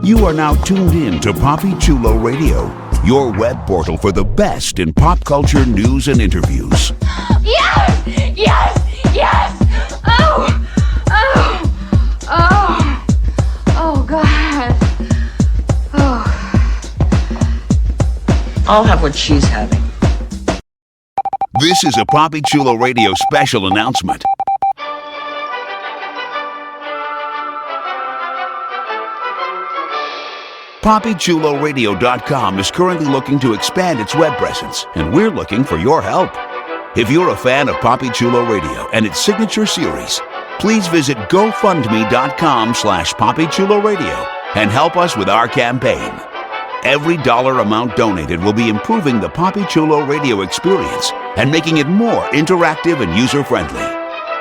You are now tuned in to Poppy Chulo Radio, your web portal for the best in pop culture news and interviews. Yes! Yes! Yes! Oh! Oh! Oh! Oh, God. Oh. I'll have what she's having. This is a Poppy Chulo Radio special announcement. PoppyChuloRadio.com is currently looking to expand its web presence, and we're looking for your help. If you're a fan of Poppy Chulo Radio and its signature series, please visit GoFundMe.com/PoppyChuloRadio and help us with our campaign. Every dollar amount donated will be improving the Poppy Chulo Radio experience and making it more interactive and user-friendly.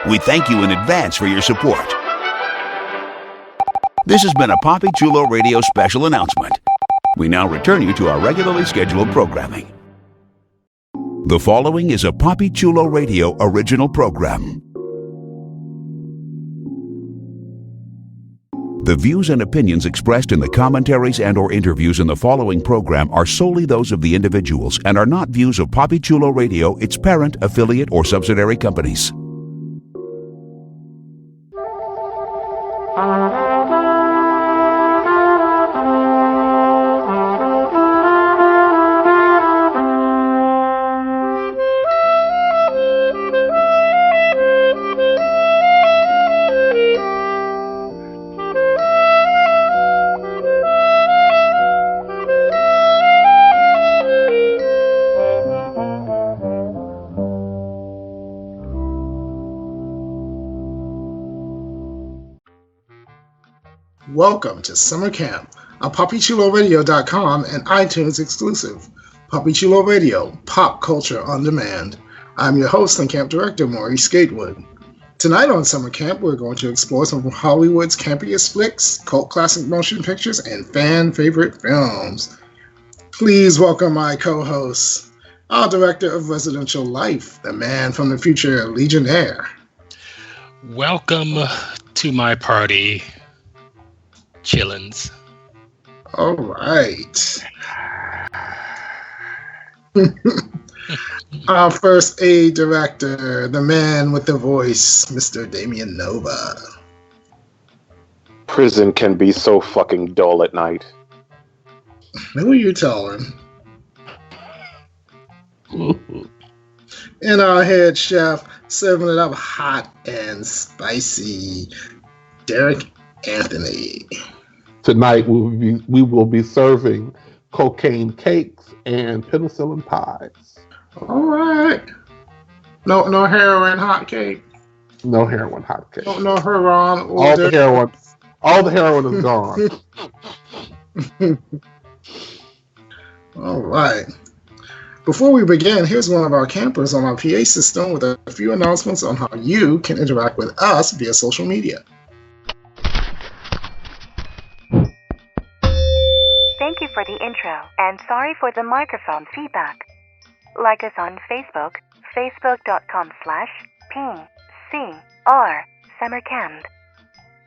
We thank you in advance for your support. This has been a Poppy Chulo Radio special announcement. We now return you to our regularly scheduled programming. The following is a Poppy Chulo Radio original program. The views and opinions expressed in the commentaries and/or interviews in the following program are solely those of the individuals and are not views of Poppy Chulo Radio, its parent, affiliate, or subsidiary companies. Welcome to Summer Camp, a PoppyChuloRadio.com and iTunes exclusive. Poppy Chulo Radio, pop culture on demand. I'm your host and camp director, Maurice Gatewood. Tonight on Summer Camp, we're going to explore some of Hollywood's campiest flicks, cult classic motion pictures, and fan favorite films. Please welcome my co-host, our director of residential life, the man from the future, Legionnaire. Welcome to my party, Chillins. All right. Our first aid director, the man with the voice, Mr. Damien Nova. Prison can be so fucking dull at night. Who are you telling? And our head chef, serving it up hot and spicy, Derek Anthony. Tonight we will be serving cocaine cakes and penicillin pies. All right. No heroin hot cake. No heroin hot cake. No heroin. All the heroin is gone. All right. Before we begin, here's one of our campers on our PA system with a few announcements on how you can interact with us via social media. Thank you for the intro, and sorry for the microphone feedback. Like us on Facebook, facebook.com/PCR Summercamp.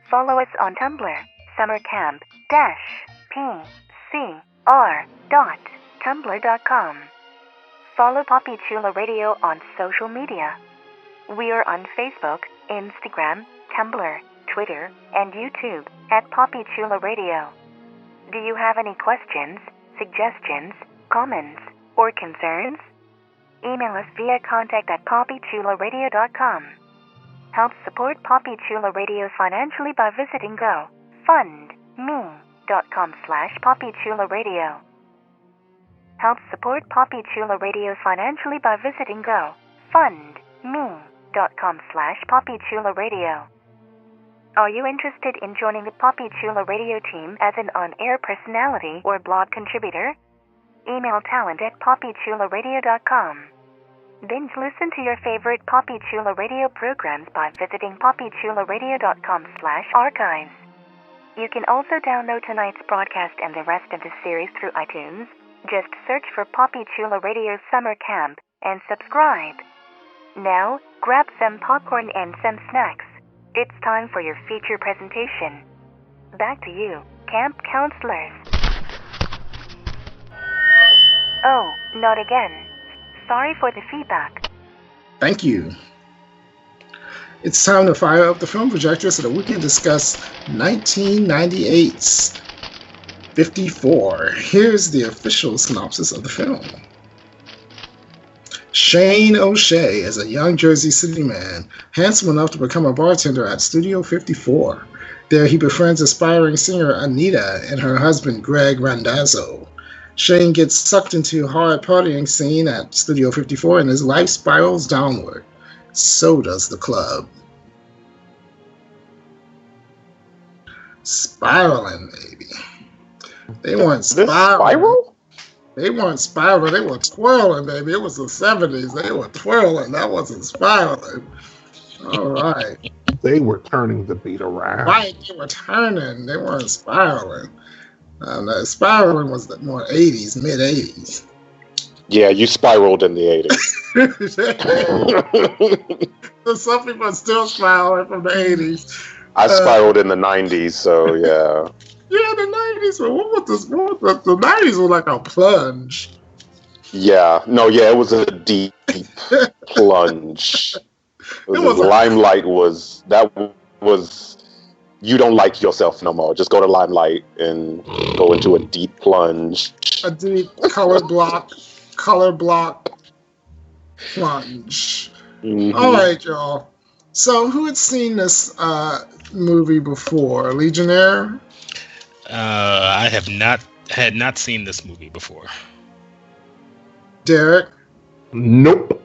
Follow us on Tumblr, summercamp-pcr.tumblr.com. Follow Poppy Chulo Radio on social media. We are on Facebook, Instagram, Tumblr, Twitter, and YouTube at Poppy Chulo Radio. Do you have any questions, suggestions, comments, or concerns? Email us via contact@poppychuloradio.com. Help support Poppy Chulo Radio financially by visiting gofundme.com/poppychuloradio. Help support Poppy Chulo Radio financially by visiting gofundme.com/poppychuloradio. Are you interested in joining the Poppy Chulo Radio team as an on-air personality or blog contributor? Email talent@poppychuloradio.com. Binge listen to your favorite Poppy Chulo Radio programs by visiting poppychuloradio.com/archives. You can also download tonight's broadcast and the rest of the series through iTunes. Just search for Poppy Chulo Radio Summer Camp and subscribe. Now, grab some popcorn and some snacks. It's time for your feature presentation. Back to you, camp counselors. Oh, not again. Sorry for the feedback. Thank you. It's time to fire up the film projector so that we can discuss 1998's 54. Here's the official synopsis of the film. Shane O'Shea is a young Jersey City man, handsome enough to become a bartender at Studio 54. There he befriends aspiring singer Anita and her husband Greg Randazzo. Shane gets sucked into a hard partying scene at Studio 54 and his life spirals downward. So does the club. Spiraling, baby. They weren't spiraling. Spiral? They weren't spiraling. They were twirling, baby. It was the 70s. They were twirling. That wasn't spiraling. All right. They were turning the beat around. Right. They were turning. They weren't spiraling. Spiraling was the more 80s, mid 80s. Yeah, you spiraled in the 80s. So some people are still spiraling from the 80s. I spiraled in the 90s, so yeah. Yeah, the 90s. But what was this? The 90s were like a plunge. Yeah, no, yeah, it was a deep plunge. Limelight was you don't like yourself no more. Just go to Limelight and go into a deep plunge. A deep color block plunge. Mm-hmm. All right, y'all. So who had seen this movie before? Legionnaire? I had not seen this movie before. Derek? Nope.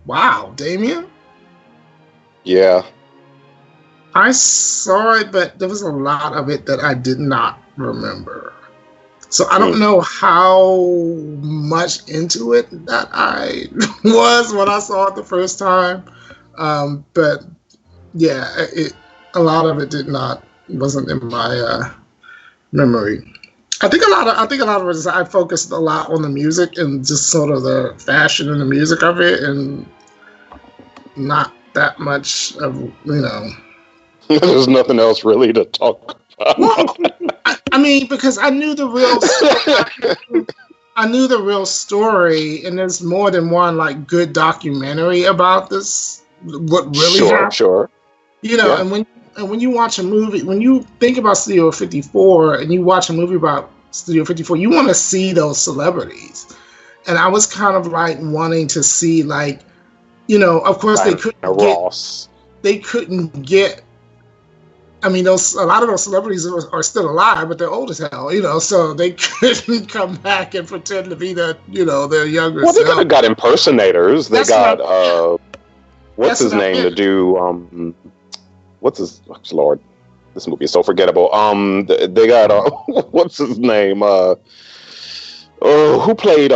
Wow, Damien? Yeah. I saw it, but there was a lot of it that I did not remember. So I don't know how much into it that I was when I saw it the first time. But yeah, a lot of it wasn't in my memory. I think a lot of it is I focused a lot on the music and just sort of the fashion and the music of it, and not that much of There's nothing else really to talk about. Well, I mean, because I knew the real story, and there's more than one like good documentary about this. What really happened? Sure. Yeah. And when you watch a movie, when you think about Studio 54, and you watch a movie about Studio 54, you want to see those celebrities. And I was kind of like wanting to see, like, of course they couldn't get. I mean, a lot of those celebrities are still alive, but they're old as hell, so they couldn't come back and pretend to be their younger self. Well, they could have got impersonators. They got, what's his name to do, Lord, this movie is so forgettable. They got, what's his name? Who played,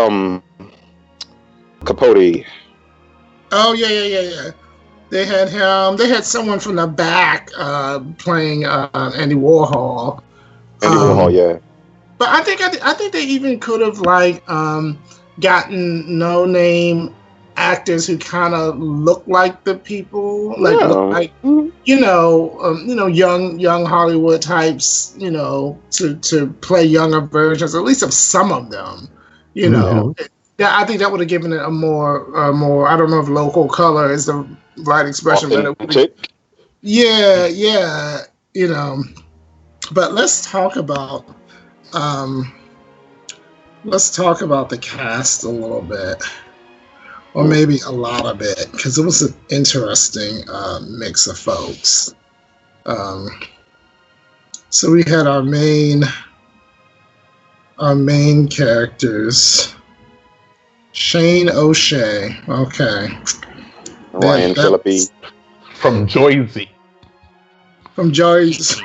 Capote? Oh, yeah. They had him. They had someone from the back playing Andy Warhol. Warhol, yeah. But I think they even could have gotten no-name actors who kind of look like the people, young Hollywood types, to play younger versions, at least of some of them, Yeah, I think that would have given it a more. I don't know if local color is the right expression, but it would. Yeah, But let's talk about the cast a little bit, or maybe a lot of it, because it was an interesting mix of folks. So we had our main characters. Shane O'Shea. Okay. Ryan Phillippe. From Jersey. From Jersey.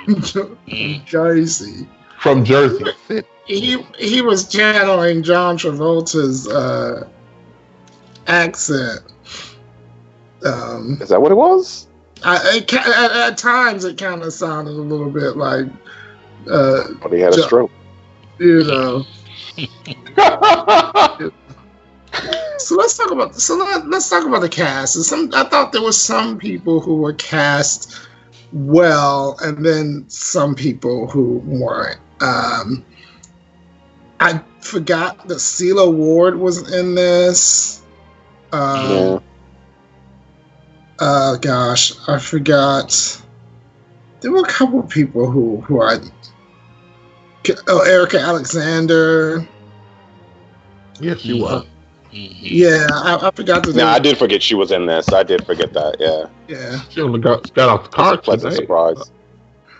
From Jersey City. He was channeling John Travolta's accent. Is that what it was? At times it kind of sounded a little bit like. But he had a stroke. So let's talk about the cast. I thought there were some people who were cast well, and then some people who weren't. I forgot that Celia Ward was in this. Gosh, I forgot. There were a couple of people who I. Erica Alexander. Yes, she was. Yeah, I forgot to. No, I did forget she was in this. I did forget that. Yeah. Yeah. She only got off the card. That's a pleasant surprise.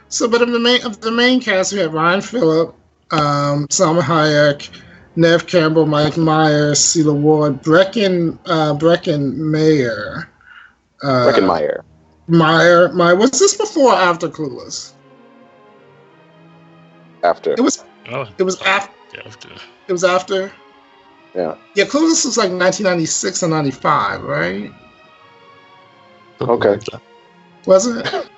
So, but of the main cast, we have Ryan Phillip, Salma Hayek, Nev Campbell, Mike Myers, Celia Ward, Brecken Meyer. Breckenmeyer. Meyer. Was this before or after Clueless? After. It was after. It was after. Yeah. Yeah, Clueless was like 1996 or 95, right? Okay. Wasn't it?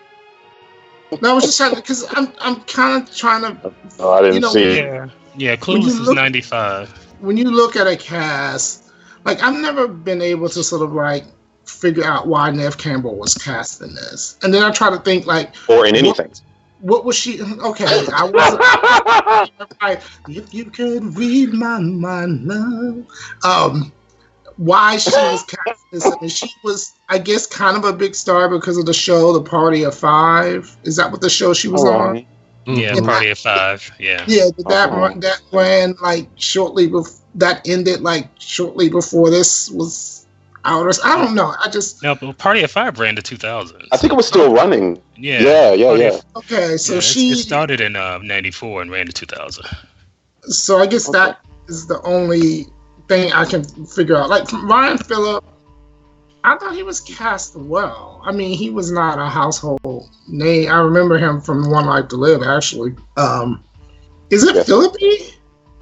No, I was just trying because I'm kind of trying to. Oh, I didn't see it. Yeah. Clueless is 95. When you look at a cast, like I've never been able to sort of like figure out why Nev Campbell was cast in this, and then I try to think like, or in anything. What was she? Okay, I wasn't. If you could read my mind, love. Why she was cast in this? I mean, she was, I guess, kind of a big star because of the show, The Party of Five. Is that what the show she was on? Yeah, Party of Five. Yeah. Yeah, that ran like shortly before. That ended like shortly before this was out. I don't know. No, but Party of Five ran to 2000. I think it was still running. Yeah. Okay, so it started in 94 and ran to 2000. So I guess that is the only thing I can figure out. Like Ryan Phillip, I thought he was cast well. I mean, he was not a household name. I remember him from One Life to Live, actually. Is it Phillippe?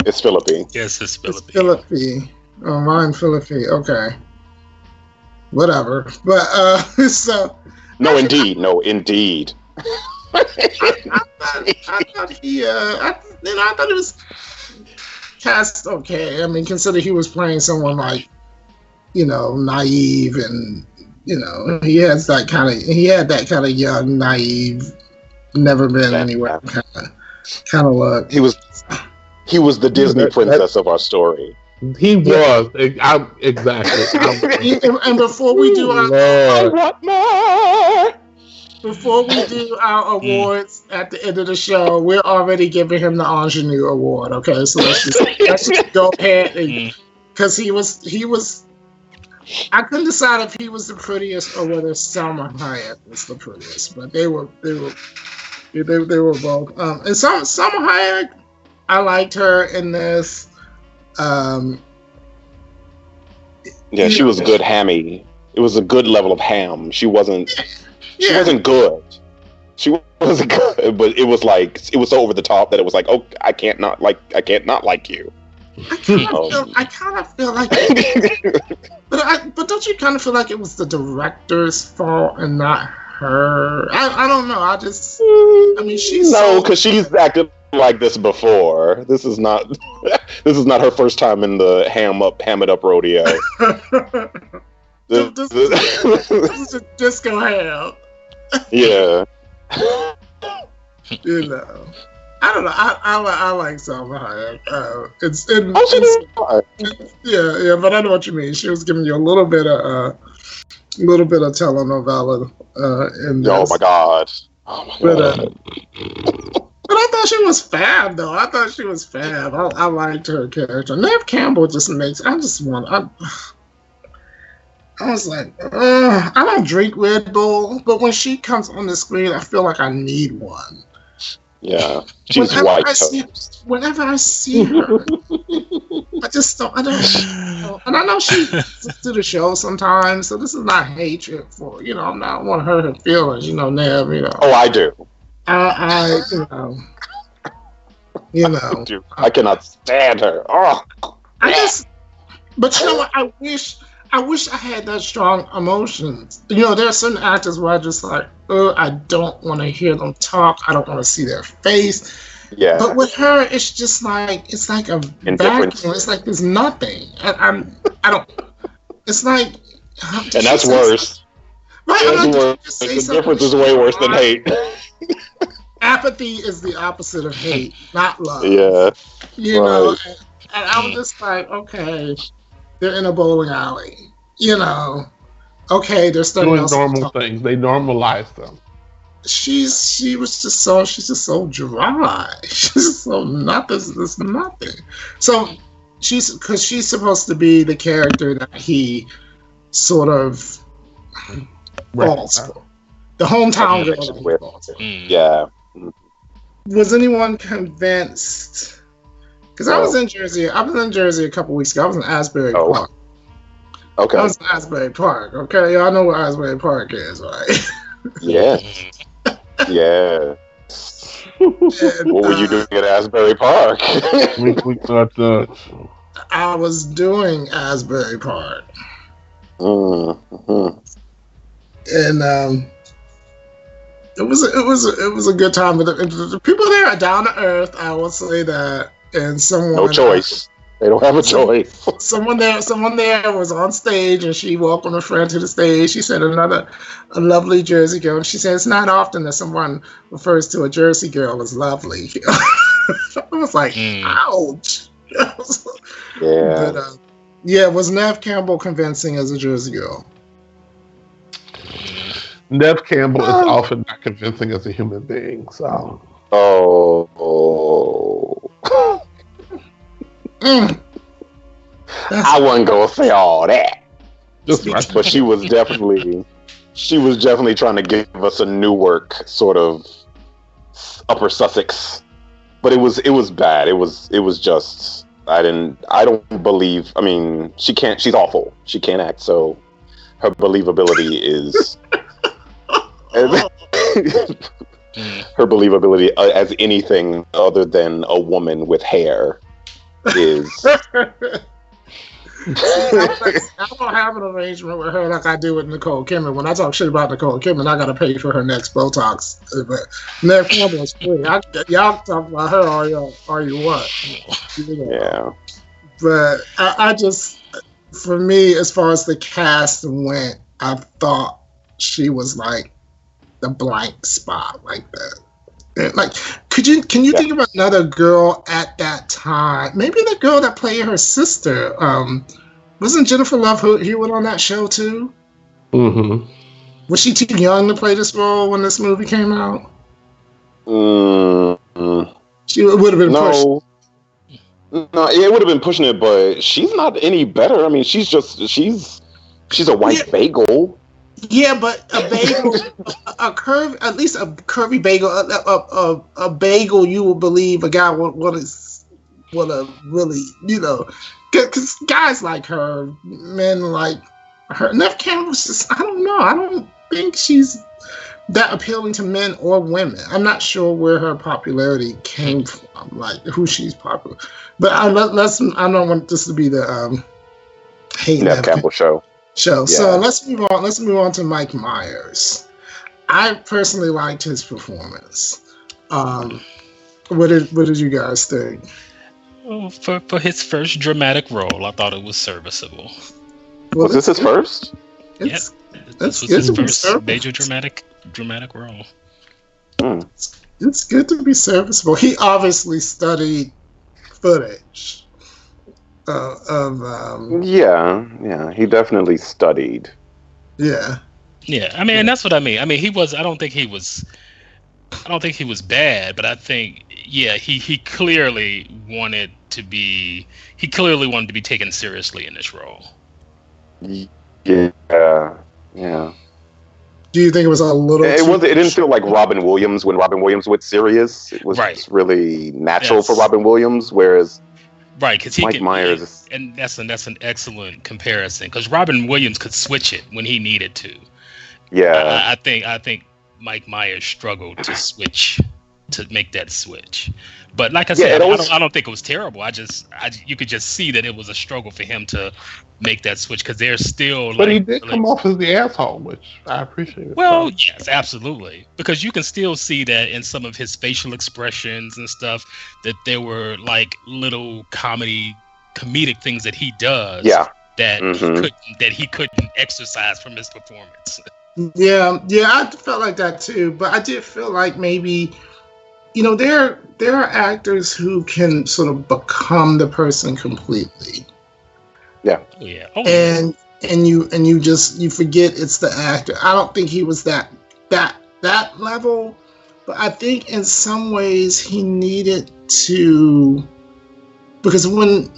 It's Phillippe. Yes, it's Phillippe. It's Phillippe. Oh, Ryan Phillippe. Okay. Whatever. But so. No, indeed. I thought he. I thought it was cast okay. I mean, consider he was playing someone like, naive, and he had that kind of young, naive, never been anywhere kind of look. He was the Disney princess of our story. He was exactly. And before we do our awards at the end of the show, we're already giving him the Ingenue Award. Okay, so let's just go ahead because he was. I couldn't decide if he was the prettiest or whether Salma Hayek was the prettiest, but they were both. And Salma Hayek, I liked her in this. She was good hammy. It was a good level of ham. She wasn't good. She wasn't good, but it was so over the top that it was like, oh, I can't not like you. I kind of feel like, but don't you kind of feel like it was the director's fault and not her? I don't know. She's because she's acted like this before. This is not her first time in the ham it up rodeo. This is a disco ham. Yeah. I don't know. I like Salma Hayek. Yeah, but I know what you mean. She was giving you a little bit of telenovela in this. Oh my god. But I thought she was fab, though. I liked her character. Nev Campbell just makes. I was like, I don't drink Red Bull, but when she comes on the screen, I feel like I need one. Yeah, she's white. Whenever I see her, I don't know. And I know she to the show sometimes, so this is not hatred for, I'm not, I want to hurt her feelings, Nev, Oh, I do. I I cannot stand her. Oh. But you know what? I wish I had that strong emotions. There are certain actors where I just like, I don't want to hear them talk. I don't want to see their face. Yeah. But with her, it's just like, it's like a vacuum. It's like there's nothing. I don't. It's like. And that's worse. The difference is way worse than hate. Apathy is the opposite of hate, not love. Yeah. You know, and I was just like, okay, they're in a bowling alley. You know, okay, they're studying doing normal things. They normalize them. She's just so dry. She's so nothing. There's nothing. So because she's supposed to be the character that he sort of falls for. The hometown girl that he falls for. Yeah. Was anyone convinced? Because I was in Jersey. I was in Jersey a couple weeks ago. I was in Asbury Park. Okay. I was in Asbury Park. Okay, y'all know where Asbury Park is, right? Yeah. Yeah. What were you doing at Asbury Park? I was doing Asbury Park. Mm-hmm. And it was a good time. But the people there are down to earth. I will say that. And someone no choice. They don't have a choice. Someone there was on stage, and she welcomed a friend to the stage. She said a lovely Jersey girl. And she said it's not often that someone refers to a Jersey girl as lovely. I was like, ouch. Yeah. But, was Nev Campbell convincing as a Jersey girl? Nev Campbell is often not convincing as a human being. So. I wasn't gonna say all that, but she was definitely trying to give us a Newark sort of Upper Sussex, but it was bad. It was just I don't believe. I mean, she's awful. She can't act, so her believability is. Her believability as anything other than a woman with hair is. I don't have an arrangement with her like I do with Nicole Kidman. When I talk shit about Nicole Kidman, I gotta pay for her next Botox. But Nev Campbell is free. Y'all talk about her or you what? Yeah. But I just, for me, as far as the cast went, I thought she was like the blank spot like that. And like, can you think of another girl at that time? Maybe the girl that played her sister. Wasn't Jennifer Love Hewitt on that show too? Mm-hmm. Was she too young to play this role when this movie came out? She would have been pushed. No, it would have been pushing it, but she's not any better. I mean, she's a white bagel. Yeah, but a bagel, at least a curvy bagel, a bagel, you will believe a guy would have really, because guys like her, men like her. Nev Campbell's just, I don't know. I don't think she's that appealing to men or women. I'm not sure where her popularity came from, like who she's popular. But I don't want this to be the hate Nev Campbell show. So let's move on. Let's move on to Mike Myers. I personally liked his performance. What did you guys think? Well, for his first dramatic role, I thought it was serviceable. Was this his first? Yes, this was his first major dramatic role. It's good to be serviceable. He obviously studied footage. He definitely studied. Yeah. I mean, and that's what I mean. I mean, I don't think he was bad, but I think he clearly wanted to be taken seriously in this role. Yeah. Do you think it was a little? It didn't feel like Robin Williams when Robin Williams was serious. It was just really natural for Robin Williams, whereas. Right, because Mike Myers, and that's an excellent comparison. Because Robin Williams could switch it when he needed to. Yeah, I think Mike Myers struggled to make that switch. But like I said, I don't think it was terrible. You could just see that it was a struggle for him to make that switch because there's still. But he did come off as the asshole, which I appreciate. Well, yes, absolutely, because you can still see that in some of his facial expressions and stuff that there were like little comedic things that he does. Yeah. That he couldn't exercise from his performance. Yeah, I felt like that too. But I did feel like maybe, there are actors who can sort of become the person completely. Yeah. Oh, yeah. And you forget it's the actor. I don't think he was that level, but I think in some ways he needed to, because when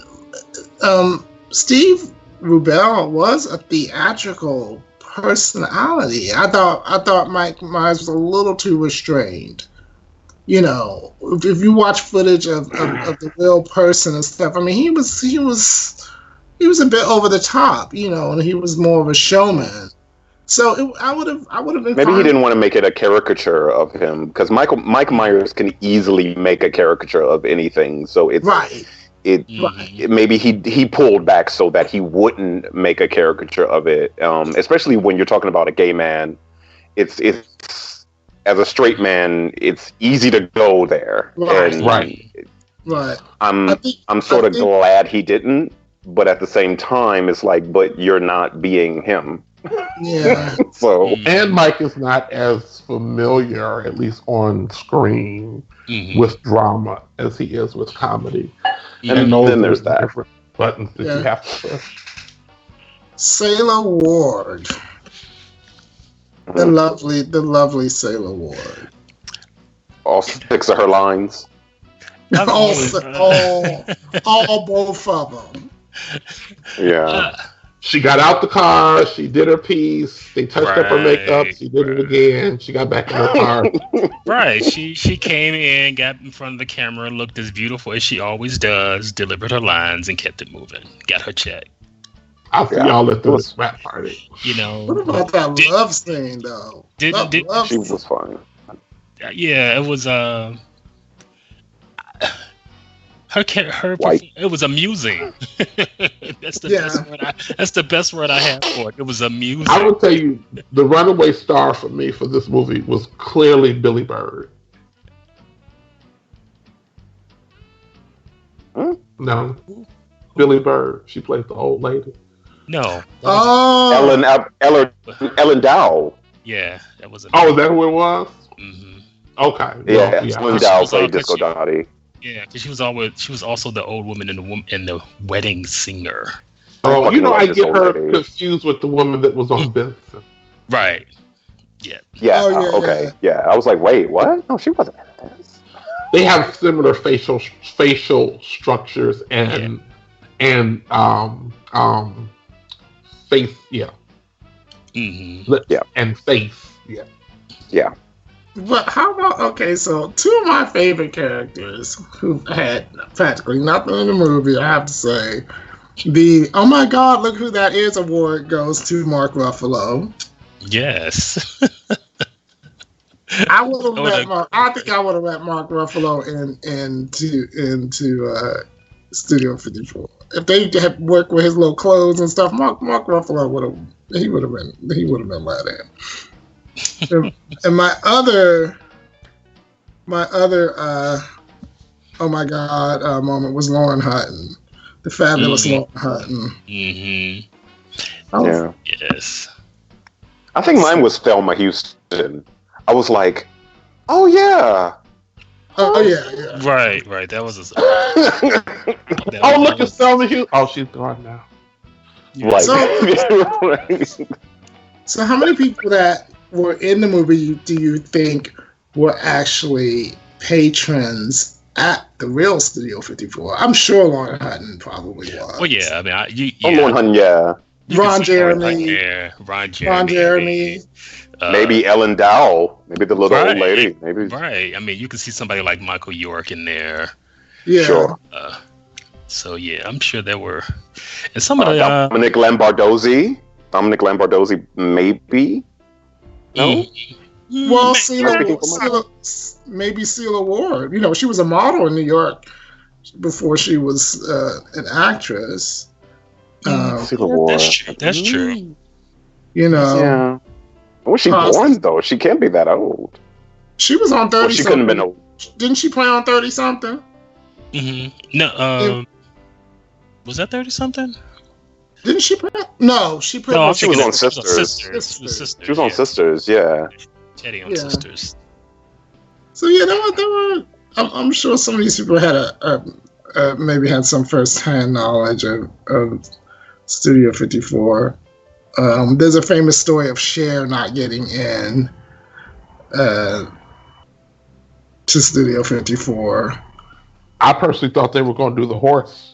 Steve Rubell was a theatrical personality, I thought Mike Myers was a little too restrained. If you watch footage of the real person and stuff, I mean, he was a bit over the top, and he was more of a showman. So I would have been. Maybe he didn't want to make it a caricature of him, because Mike Myers can easily make a caricature of anything. So it's right. Maybe he pulled back so that he wouldn't make a caricature of it. Especially when you're talking about a gay man, it's as a straight man, it's easy to go there. Right. Right. I'm sort of glad he didn't, but at the same time, it's like, but you're not being him. Yeah. So, and Mike is not as familiar, at least on screen, with drama as he is with comedy. And then there's that different buttons that you have to push. Sailor Ward, the lovely Sailor Ward. All 6 of her lines. all both of them. Yeah. She got out the car. She did her piece. They touched up her makeup. She did it again. She got back in her car. Right. She came in, got in front of the camera, looked as beautiful as she always does, delivered her lines, and kept it moving. Got her check. I'll see y'all at the rap party. What about that love scene though? She was fine. Yeah, it was her it was amusing. That's the best word I have for it. It was amusing. I will tell you, the runaway star for me for this movie was clearly Billy Bird. No, Billy Bird. She played the old lady. No. Ellen Dow. Yeah, that was. Is that who it was? Mm-hmm. Okay. Yeah, Ellen Dow played Disco Dottie. Yeah, because she was also the old woman in the Wedding Singer. Oh, I get her confused with the woman that was on Benson. Right. Yeah. Yeah. Okay. Yeah. I was like, wait, what? No, she wasn't in this. They have similar facial structures and face. Yeah. Mm-hmm. And face. Yeah. Yeah. But how about, so 2 of my favorite characters who had practically nothing in the movie, I have to say, the "Oh my God, look who that is" award goes to Mark Ruffalo. Yes. I think I would have let Mark Ruffalo into Studio 54. If they had worked with his little clothes and stuff, Mark Ruffalo would have been let in. And my other oh my God moment was Lauren Hutton, the fabulous Lauren Hutton. Mm-hmm. Yeah. Yes. I think mine was Thelma Houston. I was like, oh yeah. Oh yeah. Right. That was look at Thelma Houston. Oh, she's gone now. Right. So how many people that were in the movie do you think were actually patrons at the real Studio 54? I'm sure Lauren Hutton probably was. Well, yeah. I mean, Lauren Hutton, yeah. Ron Jeremy. Maybe Ellen Dow. Maybe the little old lady. Maybe. Right. I mean, you can see somebody like Michael York in there. Yeah. Sure. So yeah, I'm sure there were, and some of the Dominic Lombardozzi, maybe. No. Well, maybe Celia Ward. She was a model in New York before she was an actress. Celia Ward. That's true. Yeah. When was she born though? She can't be that old. She was on 30. Well, she couldn't have been old. Didn't she play on 30 something? Mm-hmm. No. Was that 30 something? Didn't she play? No, she played. No, she was on Sisters. She was on Sisters. Yeah. Teddy on Sisters. So yeah, there were. I'm sure some of these people had maybe had some first-hand knowledge of Studio 54. There's a famous story of Cher not getting in to Studio 54. I personally thought they were going to do the horse.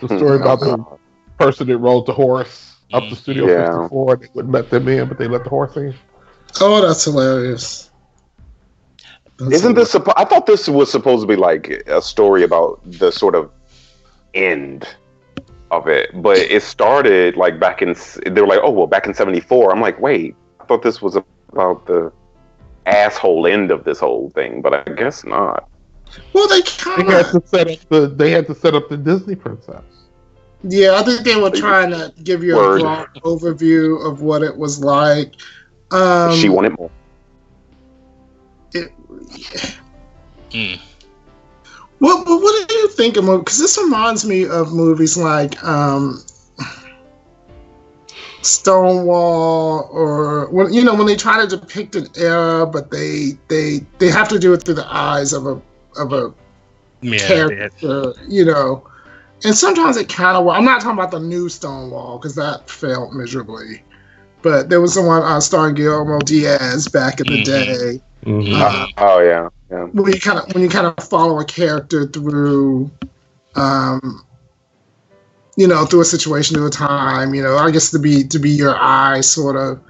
The story about the person that rode the horse up to Studio 54, they wouldn't let them in, but they let the horse in. Oh, that's hilarious. Isn't this? I thought this was supposed to be like a story about the sort of end of it, but it started like back in. They were like, "Oh well, back in '74." I'm like, "Wait, I thought this was about the asshole end of this whole thing," but I guess not. Well, they had to set up the Disney princess. Yeah, I think they were trying to give you a broad overview of what it was like. She wanted more. What do you think of movies? Because this reminds me of movies like Stonewall, or when they try to depict an era, but they have to do it through the eyes of a character, and sometimes it kind of. I'm not talking about the new Stonewall because that failed miserably, but there was someone starring Guillermo Diaz back in the day. Mm-hmm. Oh yeah. When you kind of follow a character through, through a situation, through a time, I guess to be your eye, sort of.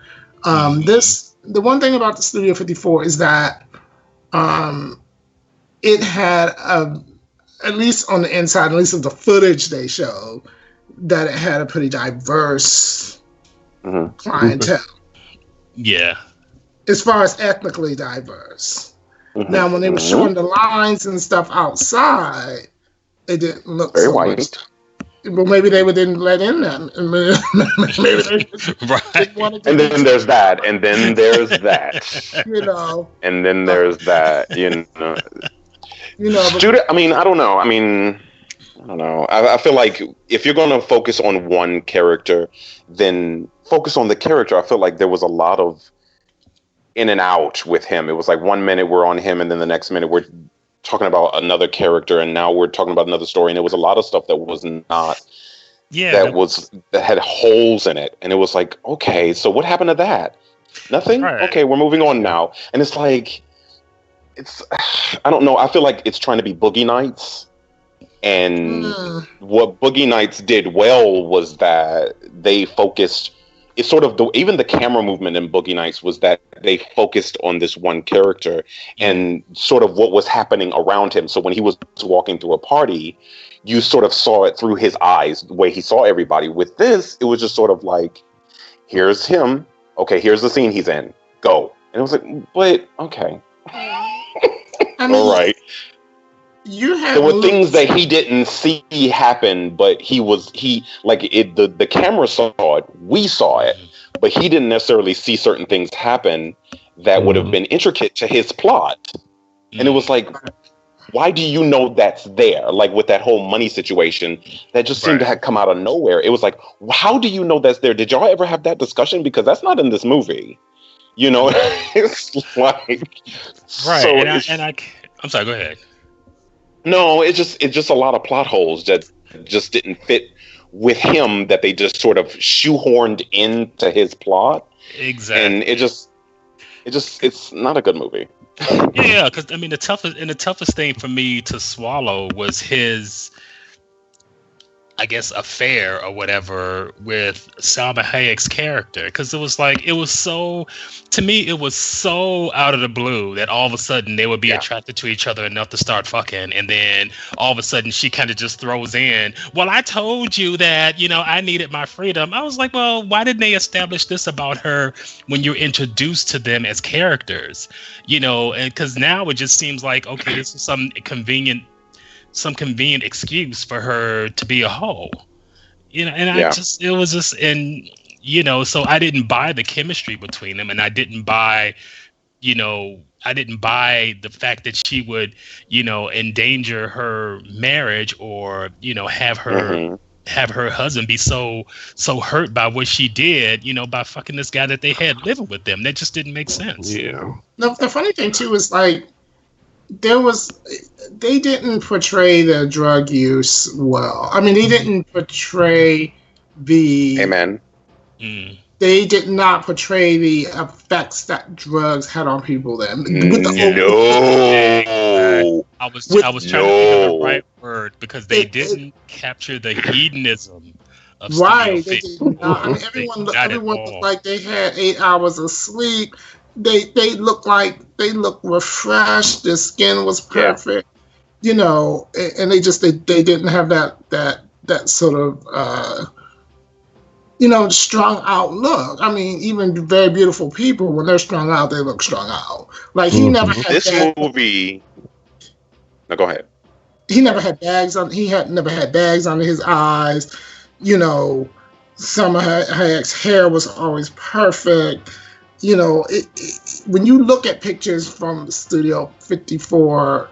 The one thing about the Studio 54 is that it had, at least on the inside, at least of the footage they show, that it had a pretty diverse clientele. Yeah. As far as ethnically diverse. Now, when they were showing the lines and stuff outside, it didn't look very so white. much. Well, maybe they didn't let in them. Maybe they right. wanted to. And then there's that. And then there's that. And then there's that. I mean, I don't know. I feel like if you're going to focus on one character, then focus on the character. I feel like there was a lot of in and out with him. It was like 1 minute we're on him, and then the next minute we're talking about another character, and now we're talking about another story. And there was a lot of stuff that was not, that had holes in it. And it was like, okay, so what happened to that? Nothing? Right. Okay, we're moving on now. And it's like, I don't know. I feel like it's trying to be Boogie Nights. And what Boogie Nights did well was that they focused. It's sort of even the camera movement in Boogie Nights was that they focused on this one character and sort of what was happening around him. So when he was walking through a party, you sort of saw it through his eyes, the way he saw everybody. With this, it was just sort of like, here's him. Okay, here's the scene he's in. Go. And it was like, but okay. All right. There were things that he didn't see happen, but the camera saw it, we saw it, but he didn't necessarily see certain things happen that would have been intricate to his plot. And it was like, why do you know that's there? Like with that whole money situation, that just seemed to have come out of nowhere. It was like, how do you know that's there? Did y'all ever have that discussion? Because that's not in this movie. It's like, right. So I'm sorry, go ahead. No, it's just a lot of plot holes that just didn't fit with him, that they just sort of shoehorned into his plot. Exactly. And it's not a good movie. Yeah, because the toughest thing for me to swallow was his, I guess, affair or whatever with Salma Hayek's character, because it was so out of the blue that all of a sudden they would be attracted to each other enough to start fucking, and then all of a sudden she kind of just throws in, well, I told you that, I needed my freedom. I was like, well, why didn't they establish this about her when you're introduced to them as characters? Because now it just seems like, okay, this is some convenient excuse for her to be a hoe, so I didn't buy the chemistry between them, and I didn't buy the fact that she would, endanger her marriage or, have her have her husband be so hurt by what she did, by fucking this guy that they had living with them. That just didn't make sense. Yeah. The funny thing too is like they didn't portray the drug use well. I mean, they didn't portray the Amen. They did not portray the effects that drugs had on people. Then I was trying to think of the right word because they didn't capture the hedonism of right. Studio They did not. I mean, everyone looked like they had 8 hours of sleep. They looked refreshed. Their skin was perfect, and they didn't have that sort of strung out look. I mean, even very beautiful people, when they're strung out, they look strung out. Like he never had this movie. No, go ahead. He never had bags on. He had never had bags under his eyes. Salma Hayek's hair was always perfect. When you look at pictures from Studio 54,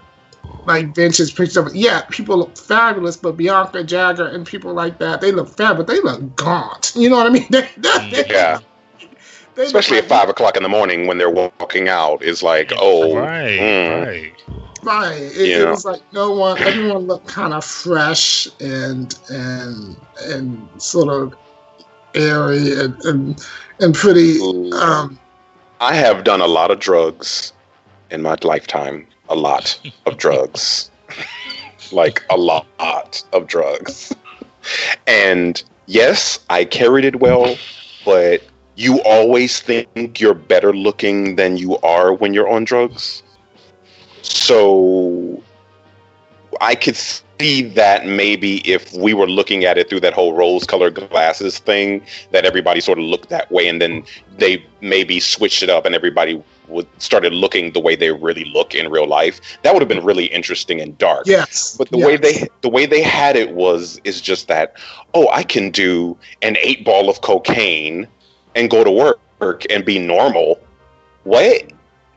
like vintage pictures of it, people look fabulous, but Bianca Jagger and people like that, they look fab, but they look gaunt. You know what I mean? Yeah. Especially at 5 o'clock in the morning when they're walking out, is like, right. It was like everyone looked kind of fresh and sort of airy and pretty. I have done a lot of drugs in my lifetime. A lot of drugs. Like a lot of drugs. And yes, I carried it well, but you always think you're better looking than you are when you're on drugs. So I could see that maybe if we were looking at it through that whole rose-colored glasses thing, that everybody sort of looked that way, and then they maybe switched it up and everybody started looking the way they really look in real life. That would have been really interesting and dark. Yes. But the way they had it is just that, I can do an 8 ball of cocaine and go to work and be normal. What?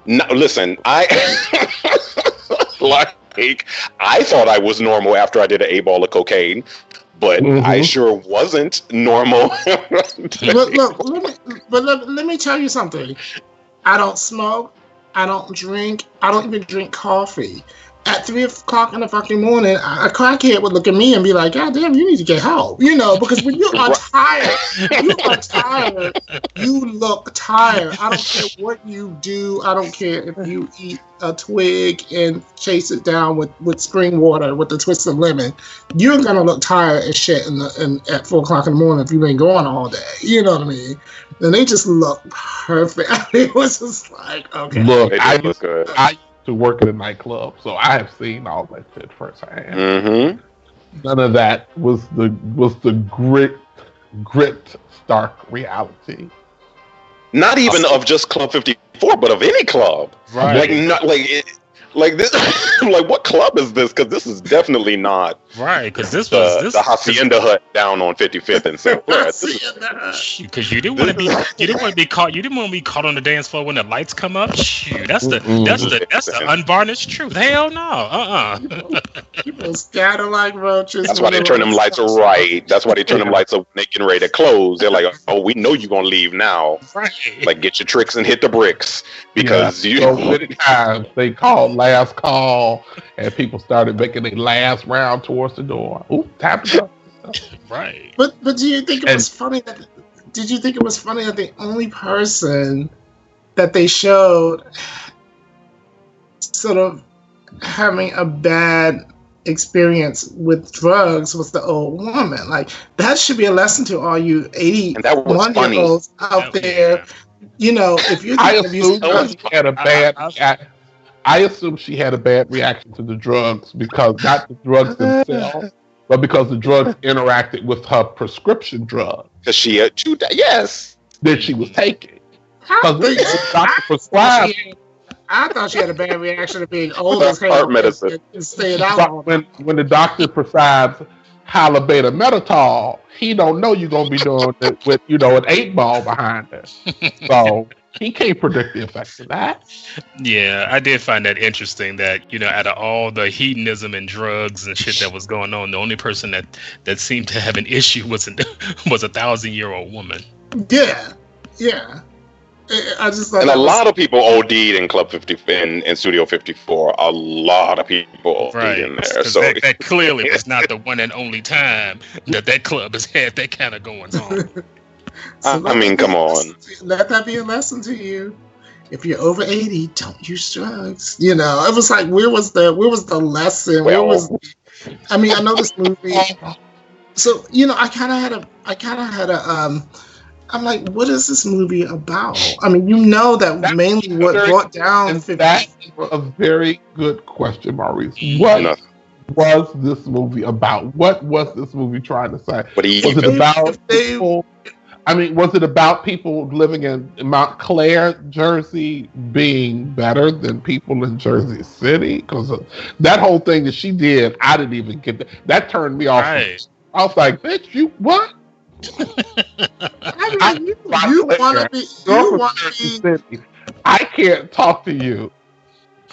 No, listen, I thought I was normal after I did an 8 ball of cocaine, but I sure wasn't normal. Let me tell you something. I don't smoke. I don't drink. I don't even drink coffee. At 3 o'clock in the fucking morning, a crackhead would look at me and be like, "God damn, you need to get help." Because when you are tired, you look tired. I don't care what you do. I don't care if you eat a twig and chase it down with spring water with a twist of lemon. You're going to look tired as shit at 4 o'clock in the morning if you've been going all day. You know what I mean? And they just look perfect. It was just like, okay. Look, I used to work at a nightclub, so I have seen all that shit firsthand. None of that was the grit stark reality. Not even of just Club 54, but of any club. Right. Like this, like what club is this? Because this is definitely not right. Because this was the Hacienda Hut down on 55th and St. Because you didn't want to be caught. You didn't want to be caught on the dance floor when the lights come up. Shoot, that's the unvarnished truth. Hell no. People scatter like roaches. That's why they turn them lights right. That's why they turn them lights up when they getting ready to close. They're like, "Oh, we know you're gonna leave now. Right. Like, get your tricks and hit the bricks because so many times they called last call, and people started making their last round towards the door. Ooh, tap it up. Right. But do you think it was funny that? Did you think it was funny that the only person that they showed sort of having a bad experience with drugs was the old woman? Like, that should be a lesson to all you 81-year-olds out there. If you're I assume she had a bad reaction to the drugs because not the drugs themselves, but because the drugs interacted with her prescription drug. Because she had that she was taking. Because the doctor prescribed. I thought she had a bad reaction to being old as hell medicine and staying out. When the doctor prescribes halobetamidol, he don't know you're gonna be doing it with an 8 ball behind it. So he can't predict the effects of that. Yeah, I did find that interesting that, out of all the hedonism and drugs and shit that was going on, the only person that seemed to have an issue was a 1,000-year-old woman. Yeah. I just thought, and a lot of people OD'd in Club 50 in Studio 54. A lot of people OD'd in there. So that clearly was not the one and only time that club has had that kind of going on. So I mean, come on. Let that be a lesson to you. If you're over 80, don't use drugs. It was like, where was the lesson? I mean, I know this movie. So, I kind of had a I'm like, what is this movie about? I mean, that mainly what brought down 50. That's a very good question, Maurice. What was this movie about? What was this movie trying to say? Was it about people? I mean, was it about people living in Montclair, Jersey, being better than people in Jersey City? Because that whole thing that she did, I didn't even get that. That turned me off. Right. I was like, bitch, you what? I mean, you want to be. I can't talk to you.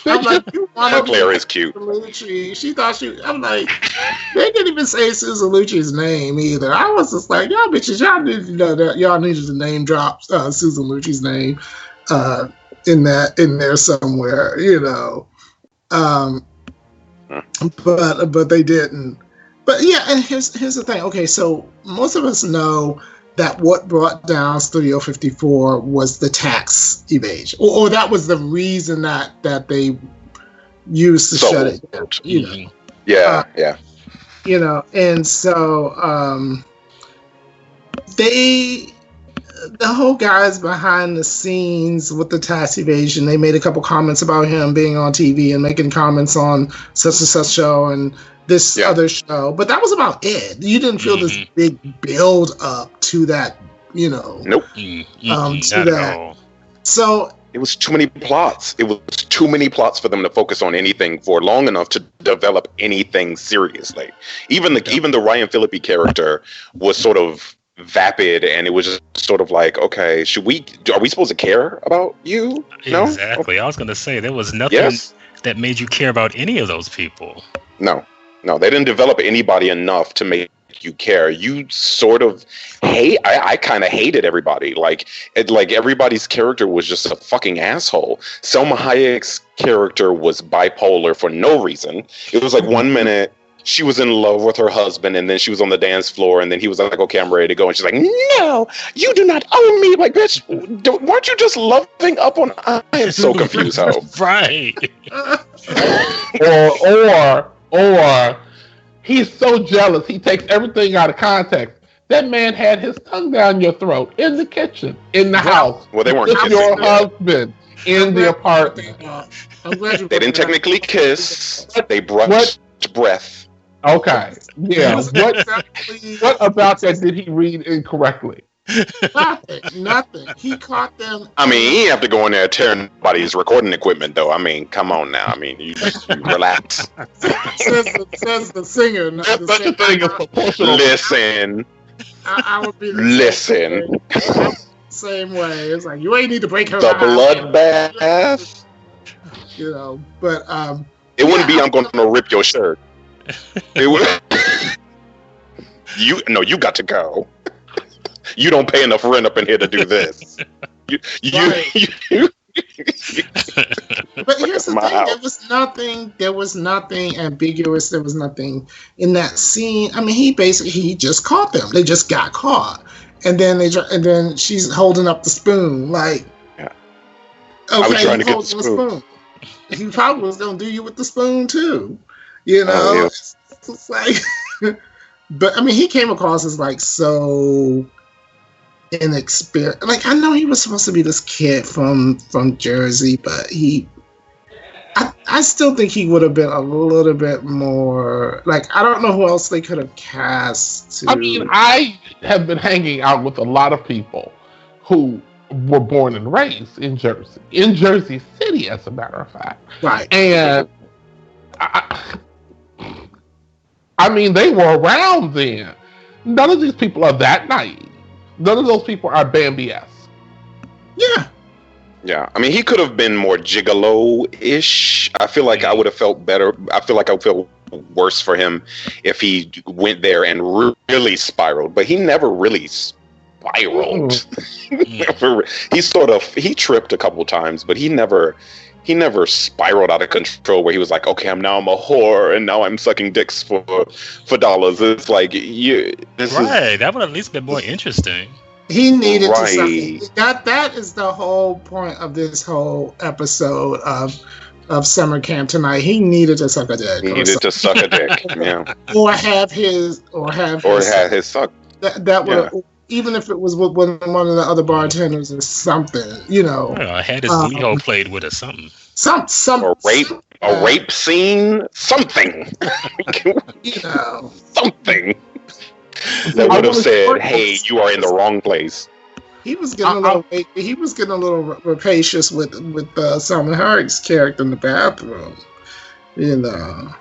I'm like, you want to be. Claire is cute. She thought I'm like, they didn't even say Susan Lucci's name either. I was just like, y'all bitches, y'all need to know that y'all needed to name drop Susan Lucci's name in there somewhere, but they didn't. But yeah, and here's the thing. Okay, so most of us know that what brought down Studio 54 was the tax evasion, or that was the reason that they used to shut it down. Yeah. And so the whole guys behind the scenes with the tax evasion, they made a couple comments about him being on TV and making comments on such and such show and this other show, but that was about it. You didn't feel this big build up to that, Nope. To that. So it was too many plots. It was too many plots for them to focus on anything for long enough to develop anything seriously. Even the Ryan Phillippe character was sort of vapid, and it was just sort of like, okay, are we supposed to care about you? No? Exactly. I was going to say there was nothing that made you care about any of those people. No, they didn't develop anybody enough to make you care. You sort of hate. I kind of hated everybody. Like everybody's character was just a fucking asshole. Selma Hayek's character was bipolar for no reason. It was like 1 minute she was in love with her husband, and then she was on the dance floor, and then he was like, "Okay, I'm ready to go," and she's like, "No, you do not own me." Like, bitch, weren't you just loving up on? I am so confused. How right? Or he's so jealous, he takes everything out of context. That man had his tongue down your throat in the kitchen, in the house. Well, they weren't with kissing. Your husband in the apartment. They didn't technically kiss. They brushed breath. Okay. Yeah. What about that did he read incorrectly? Nothing. He caught them. I mean, he didn't have to go in there and tear anybody's recording equipment, though. I mean, come on now. I mean, you relax. Says the singer. Such a thing is proportional. Listen. I would be Listen. Same way. It's like, you ain't need to break her. The bloodbath. But it wouldn't be, I'm going to rip your shirt. It would. You got to go. You don't pay enough rent up in here to do this. But here's the thing: there was nothing ambiguous. There was nothing in that scene. I mean, he just caught them. They just got caught, and then she's holding up the spoon, like, okay, I was trying to get the spoon. He probably was gonna do you with the spoon too, It's like, but I mean, he came across as like so inexperienced. Like, I know he was supposed to be this kid from Jersey, but I still think he would have been a little bit more, like, I don't know who else they could have cast to. I mean, I have been hanging out with a lot of people who were born and raised in Jersey City, as a matter of fact. Right. And I mean, they were around then. None of these people are that naive. None of those people are Bambi-esque. Yeah. Yeah, I mean, he could have been more gigolo-ish. I feel like I would have felt better. I feel like I would feel worse for him if he went there and really spiraled. But he never really spiraled. He tripped a couple times, but he never spiraled out of control where he was like, okay, now I'm a whore and now I'm sucking dicks for dollars. It's like that would at least been more interesting. He needed to suck. That is the whole point of this whole episode of Summer Camp tonight. He needed to suck a dick. He needed to suck a dick. Yeah. Or have his suck. That would, even if it was with one of the other bartenders or something, you know. I had his Leo played with or something. Some or a rape scene, something. You know, something. That would have said, "Hey, you are in the wrong place." He was getting a little rapacious with Salma Hayek's character in the bathroom. You know,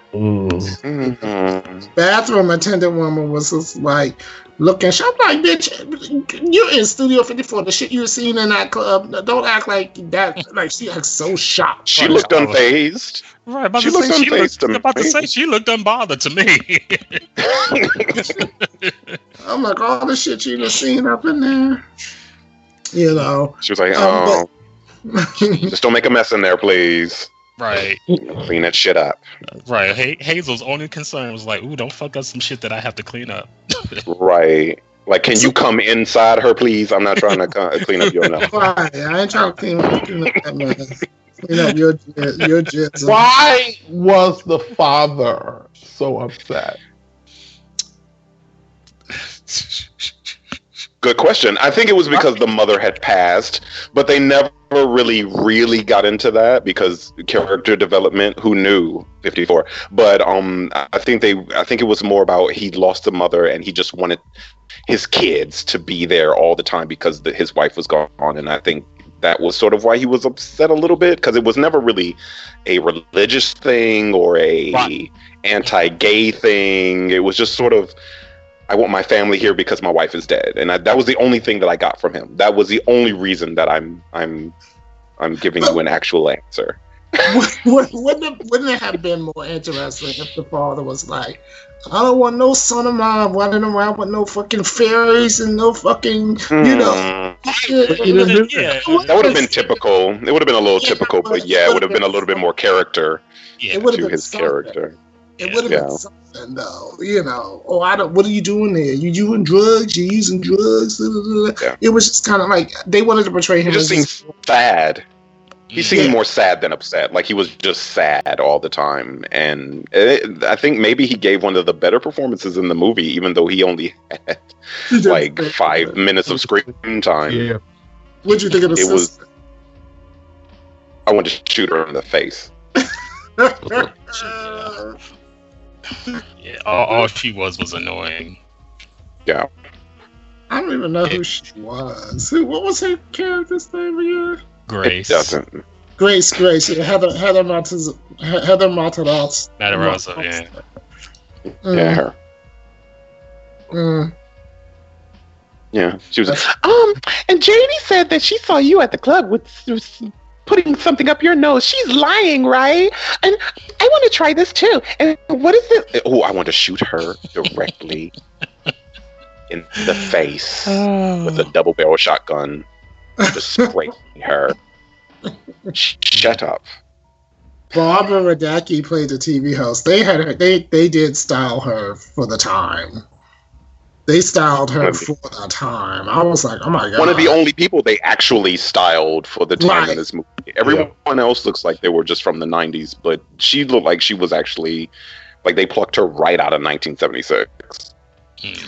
bathroom attendant woman was just like looking. I'm like, bitch, you're in Studio 54. The shit you're seeing in that club. Don't act like that. Like she acts so shocked. She looked unfazed. Right, she looked unfazed to me. About to say she looked unbothered to me. I'm like, all the shit you just seen up in there. You know, she was like, just don't make a mess in there, please. Right. Clean that shit up. Right. Hazel's only concern was like, ooh, don't fuck up some shit that I have to clean up. Right. Like, can you come inside her, please? I'm not trying to clean up your mess. Right. I ain't trying to clean up that mess. Clean up your jizz. Why was the father so upset? Good question. I think it was because the mother had passed, but they never really got into that because character development. Who knew 54? But I think it was more about he lost the mother and he just wanted his kids to be there all the time because his wife was gone, and I think that was sort of why he was upset a little bit because it was never really a religious thing or a anti-gay thing. It was just sort of, I want my family here because my wife is dead, and that was the only thing that I got from him. That was the only reason that I'm giving you an actual answer. Wouldn't it have been more interesting if the father was like, I don't want no son of mine running around with no fucking fairies and no fucking, you know. That would have been typical. It would have been a little typical, but it would have been a little bit more character to his character. It would have been something, though, you know. What are you doing there? You doing drugs? You using drugs? Yeah. It was just kind of like they wanted to portray him. He just seemed sad. He seemed more sad than upset. Like he was just sad all the time. And I think maybe he gave one of the better performances in the movie, even though he only had like 5 minutes of screen time. Yeah. What'd you think of the sister? I wanted to shoot her in the face. Yeah, all she was annoying. Yeah. I don't even know who she was. What was her character's name again? Grace. It doesn't. Grace. Yeah, Heather Matarazzo. Matarazzo, yeah. Yeah, her. Yeah, she was. And Janie said that she saw you at the club with putting something up your nose. She's lying, right? And I want to try this too. And what is it? Oh, I want to shoot her directly in the face with a double barrel shotgun. Just spray her. Shut up. Barbara Radecki played the TV host. They had her. They did style her for the time. They styled her for the time. I was like, oh my god. One of the only people they actually styled for the time in this movie. Everyone else looks like they were just from the 90s, but she looked like she was actually like they plucked her right out of 1976.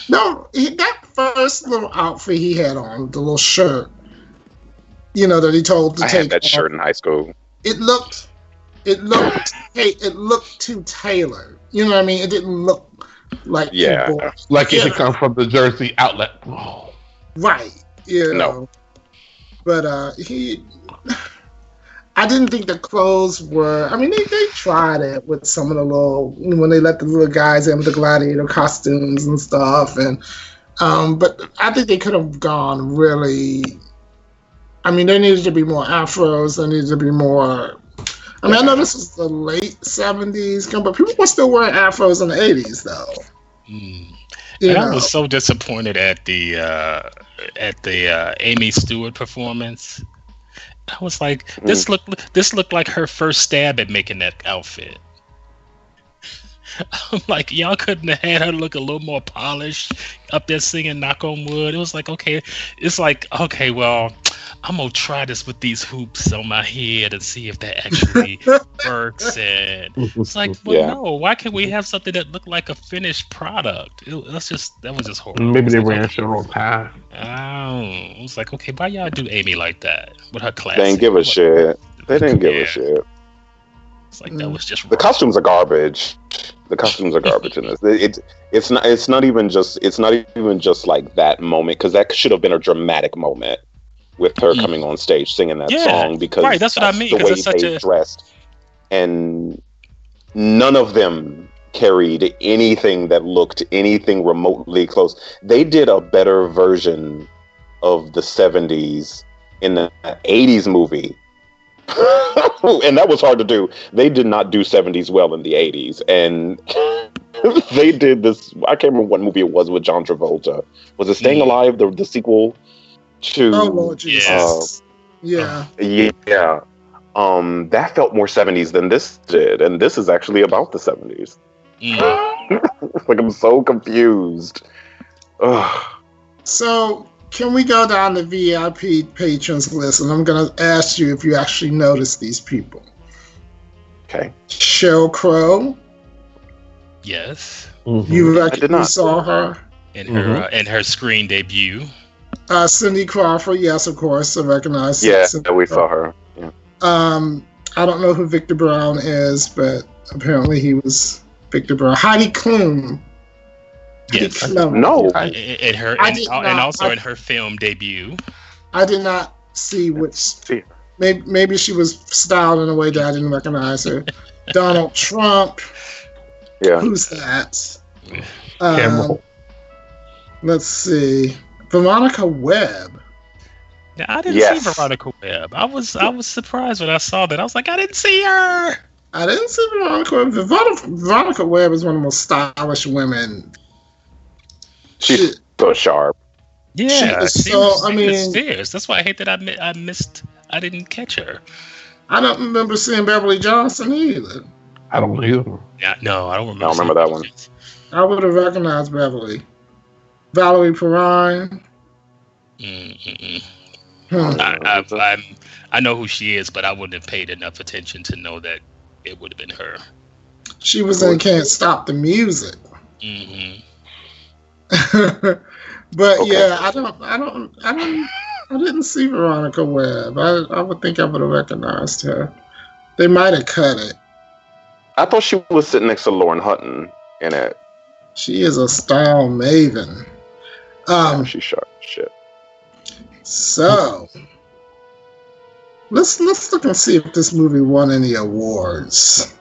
No, that first little outfit he had on, the little shirt, you know, that he told to take. I had that shirt in high school. It looked too tailored. You know what I mean? It didn't look like like it could come from the Jersey outlet. Oh. Right. You know. No. But I didn't think the clothes were. I mean, they tried it with some of the little when they let the little guys in with the gladiator costumes and stuff, and but I think they could have gone really. I mean, there needed to be more afros. There needed to be more. I mean, I know this was the late 70s, but people were still wearing afros in the 80s, though. I was so disappointed at the Amy Stewart performance. I was like, this looked like her first stab at making that outfit. I'm like, y'all couldn't have had her look a little more polished up there singing "Knock on Wood." It was like, okay, well, I'm gonna try this with these hoops on my head and see if that actually works. And it's like, well, no, why can't we have something that looked like a finished product? That was just horrible. Maybe they ran shit on time. I was like, okay, why y'all do Amy like that with her class? They didn't give a shit. They didn't give a shit. It's like that was just wrong. The costumes are garbage. The costumes are garbage in this. It's not even just like that moment, because that should have been a dramatic moment with her coming on stage singing that song, because that's what I mean. The way they dressed, and none of them carried anything that looked anything remotely close. They did a better version of the 70s in the 80s movie. And that was hard to do. They did not do 70s well in the 80s, and they did this. I can't remember what movie it was with John Travolta. Was it Staying Alive, the sequel to? Oh Lord Jesus! Yeah. That felt more 70s than this did, and this is actually about the 70s. Like, I'm so confused. Ugh. So, can we go down the VIP patrons list, and I'm going to ask you if you actually noticed these people. Okay. Sheryl Crow. Yes. You saw her in her screen debut. Cindy Crawford, yes, of course, I recognize. Yeah, we saw her. Yeah. I don't know who Victor Brown is, but apparently he was Victor Brown. Heidi Klum. Yes. No. And also in her film debut. I did not see which. Maybe she was styled in a way that I didn't recognize her. Donald Trump. Yeah. Who's that? Let's see. Veronica Webb. Now, I didn't see Veronica Webb. I was surprised when I saw that. I was like, I didn't see her. I didn't see Veronica Webb. Veronica Webb is one of the most stylish women. She's so sharp. Yeah, she was fierce. That's why I hate that I missed. I didn't catch her. I don't remember seeing Beverly Johnson either. I don't either. Yeah, no, I don't remember. I don't remember that one. I would have recognized Beverly. Valerie Perrine. I know who she is, but I wouldn't have paid enough attention to know that it would have been her. She was in Can't Stop the Music. But yeah, I didn't see Veronica Webb. I would think I would have recognized her. They might have cut it. I thought she was sitting next to Lauren Hutton in it. She is a style maven. She's sharp shit. So let's look and see if this movie won any awards.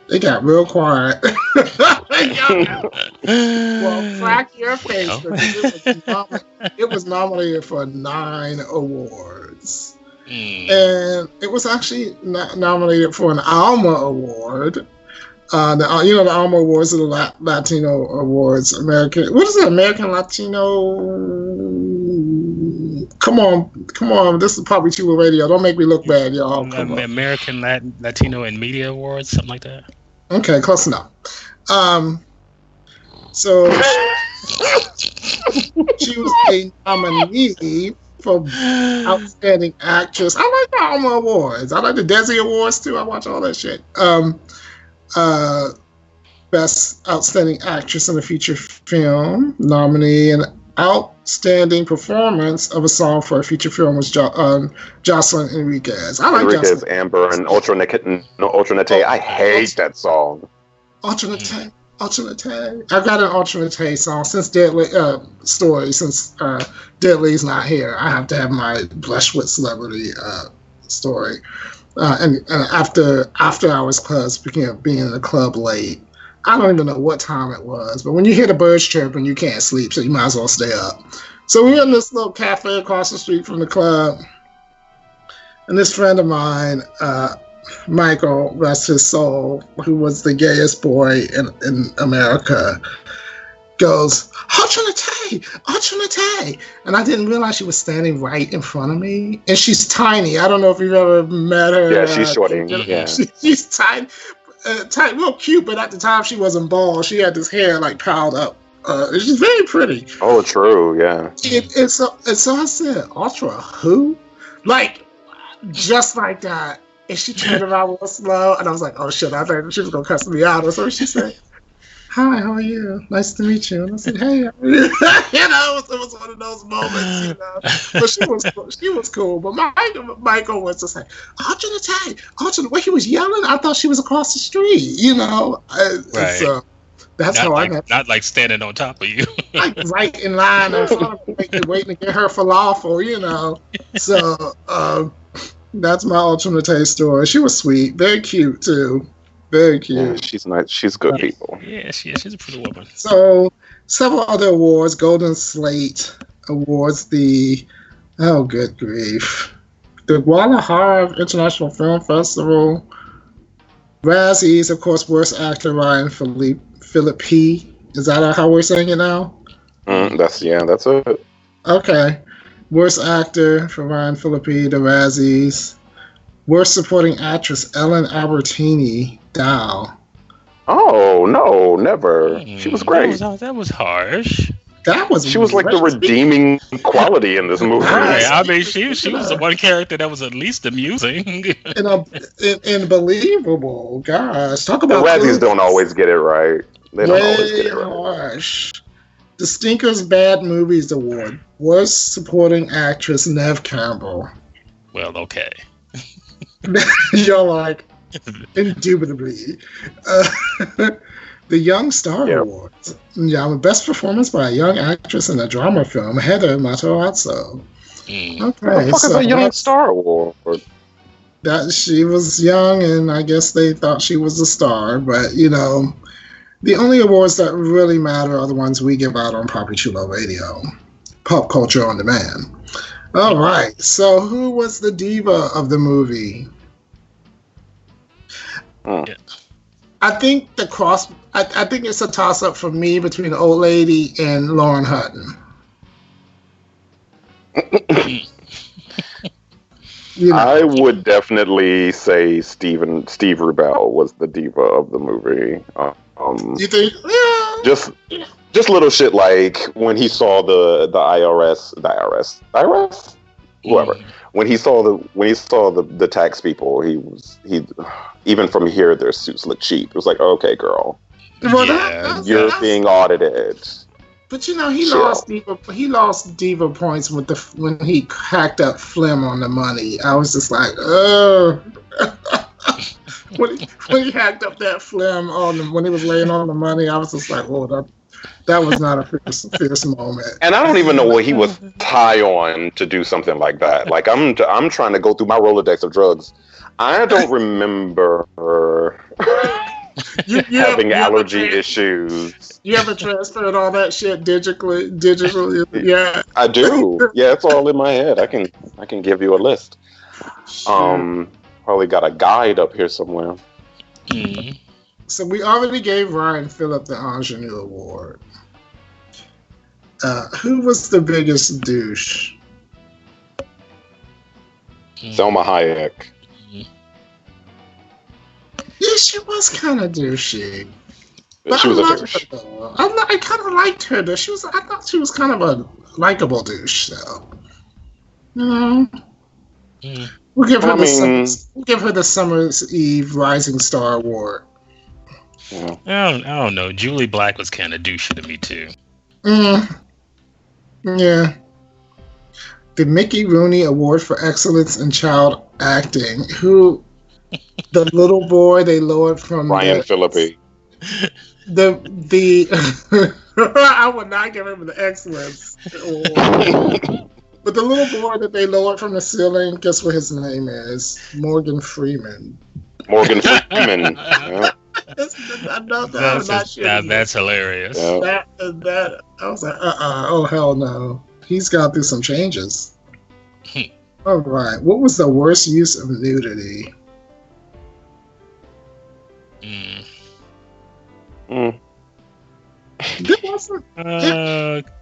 They got real quiet. Well, crack your face, because it was nominated for 9 awards. And it was actually nominated for an Alma Award. The Alma Awards are the Latino Awards. American Latino. Come on. This is Poppy Chulo Radio. Don't make me look bad, y'all. American Latino and Media Awards, something like that. Okay, close enough. So she was a nominee for Outstanding Actress. I like the Alma Awards. I like the Desi Awards too. I watch all that shit. Best Outstanding Actress in a Feature Film nominee, and Outstanding Performance of a Song for a Feature Film was Jocelyn Enriquez. I like Enriquez, Amber, and Alternate. I hate that song. Alternate. I've got an Alternate song since Deadly's not here. I have to have my Blush with Celebrity story. And after hours club, speaking of being in the club late, I don't even know what time it was, but when you hear the birds chirping, you can't sleep, so you might as well stay up. So we were in this little cafe across the street from the club, and this friend of mine, Michael, rest his soul, who was the gayest boy in America, goes, Trinite! And I didn't realize she was standing right in front of me. And she's tiny. I don't know if you've ever met her. Yeah, she's shorty. Yeah. She's tiny, real cute, but at the time she wasn't bald. She had this hair like piled up. She's very pretty. Oh, true, yeah. And so I said, Ultra, who? Like, just like that. And she turned around real slow, and I was like, oh shit, I thought she was going to cuss me out. So she said, hi, how are you? Nice to meet you. And I said, hey, how are you? It was one of those moments, But she was cool. But Michael was just like, Ultra, the way he was yelling, I thought she was across the street, Right. So that's how I met. Not like standing on top of you. Like right in line in front of me, waiting to get her falafel, So that's my Ultra story. She was sweet, very cute too. Very cute. Yeah, she's nice. She's good people. Yeah, she's a pretty woman. So, several other awards. Golden Slate Awards, good grief. The Guadalajara International Film Festival. Razzies, of course, Worst Actor Ryan Phillippe. Is that how we're saying it now? That's it. Okay. Worst Actor for Ryan Phillippe, the Razzies. Worst Supporting Actress, Ellen Albertini, Dow. Oh, no, never. She was great. That was harsh. She was like the redeeming quality in this movie. Right. I mean, she was the one character that was at least amusing. and believable. Gosh, talk about... The Razzies don't always get it right. They don't always get it right. Harsh. The Stinkers Bad Movies Award. Worst Supporting Actress, Neve Campbell. Well, okay. You're like, indubitably. The Young Star Awards. Yeah, best performance by a young actress in a drama film, Heather Matarazzo. Okay, what the fuck is a Young Star Award? That she was young, and I guess they thought she was a star. But the only awards that really matter are the ones we give out on Papi Chulo Radio, Pop Culture on Demand. All right. So, who was the diva of the movie? Yeah. I think I think it's a toss-up for me between the old lady and Lauren Hutton. I would definitely say Steve Rubell was the diva of the movie. You think? Yeah. Just little shit like when he saw the IRS, whoever. When he saw the tax people, he even from here their suits look cheap. It was like, okay, girl, you're being audited. But he lost diva points when he hacked up Flem on the money. I was just like, when he hacked up that Flem when he was laying on the money, I was just like, oh, that was not a fierce moment. And I don't even know what he was high on to do something like that. Like I'm trying to go through my Rolodex of drugs. I don't remember having allergy issues. You ever transferred all that shit digitally? Yeah, I do. Yeah, it's all in my head. I can give you a list. Probably got a guide up here somewhere. Mm-hmm. So we already gave Ryan Phillip the Ingenue Award. Who was the biggest douche? Selma Hayek. Yeah, she was kind of douchey. But she was a douche. I kind of liked her, though. I thought she was kind of a likable douche, though. We'll give her the Summer's Eve Rising Star Award. I don't know. Julie Black was kind of douchey to me too. Yeah. The Mickey Rooney Award for Excellence in Child Acting. Who? The little boy they lowered from Ryan Phillippe. The I would not give him the Excellence Award. But the little boy that they lowered from the ceiling, guess what his name is? Morgan Freeman. Morgan Freeman. Yeah. That's hilarious. Yeah. That I was like, oh hell no. He's gone through some changes. All right. What was the worst use of nudity?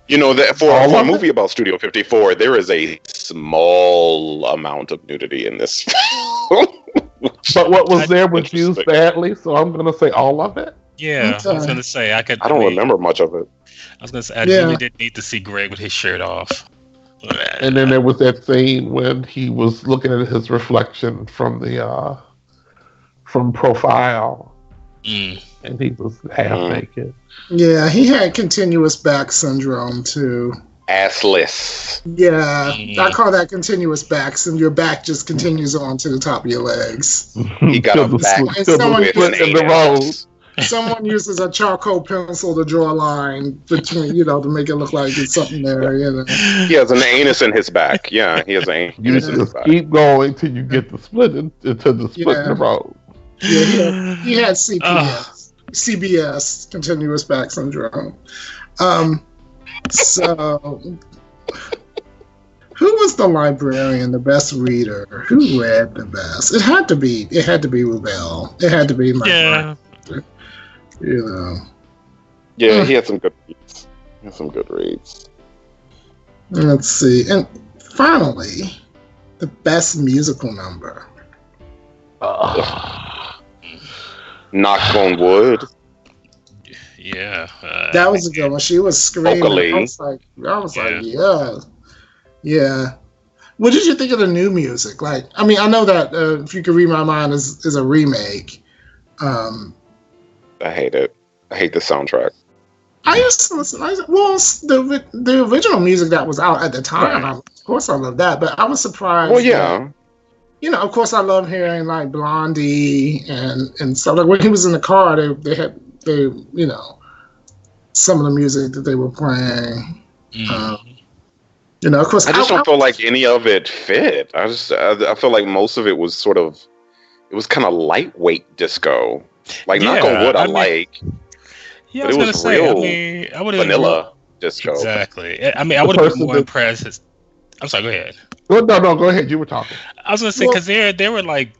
You know, that for a movie about Studio 54, there is a small amount of nudity in this. But what was there was used badly, so I'm going to say all of it. Yeah, I was going to say I don't remember much of it. I was going to say I really didn't need to see Greg with his shirt off. And then there was that scene when he was looking at his reflection from the from profile, and he was half naked. Yeah, he had continuous back syndrome too. Assless. Yeah, I call that continuous back, and your back just continues on to the top of your legs. He got a back and someone in the road. Someone uses a charcoal pencil to draw a line between, to make it look like it's something there. He has an anus in his back. Yeah, he has an anus in his back. Keep going till you get the split into the split in the road. Yeah, he had CBS, continuous back syndrome. So, who was the librarian, the best reader? Who read the best? It had to be Rubel. It had to be my brother. Yeah, he had some good reads. Let's see. And finally, the best musical number. Knock on Wood. Yeah. That was a good one. She was screaming. Vocally. I was like, yeah. What did you think of the new music? Like, I mean, I know that If You Could Read My Mind is a remake. I hate it. I hate the soundtrack. I used to listen. The original music that was out at the time, of course I love that, but I was surprised. Well, yeah. Of course I love hearing like Blondie and stuff. Like when he was in the car, they had some of the music that they were playing. Of course I just don't feel like any of it fit. I feel like most of it was kind of lightweight disco. Like Knock on Wood, I like. Yeah, but I was going to say. I would have vanilla disco. Exactly. I mean, I would have been more impressed. I'm sorry. Go ahead. No, go ahead. You were talking. I was going to say because they were like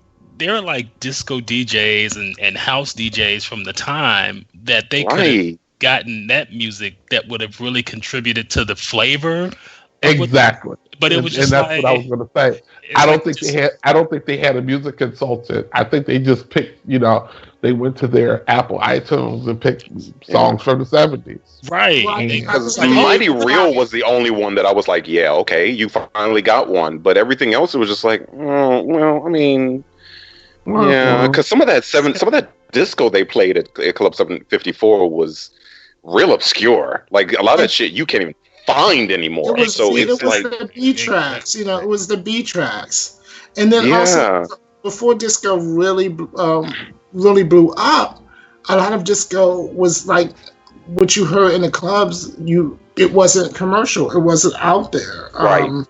disco DJs and house DJs from the time that they could have gotten that music that would have really contributed to the flavor. Exactly. But it was just and that's what I was going to say. I don't think they had a music consultant. I think they just picked, they went to their Apple iTunes and picked songs from the 70s. Right. Because Mighty Real was the only one that I was like, yeah, okay, you finally got one. But everything else, it was just like, well, I mean, yeah, because some of that disco they played at Club 754 was real obscure. Like a lot of that shit you can't even find anymore. It was the B tracks. It was the B tracks, and then also before disco really blew up, a lot of disco was like what you heard in the clubs. It wasn't commercial. It wasn't out there. Right.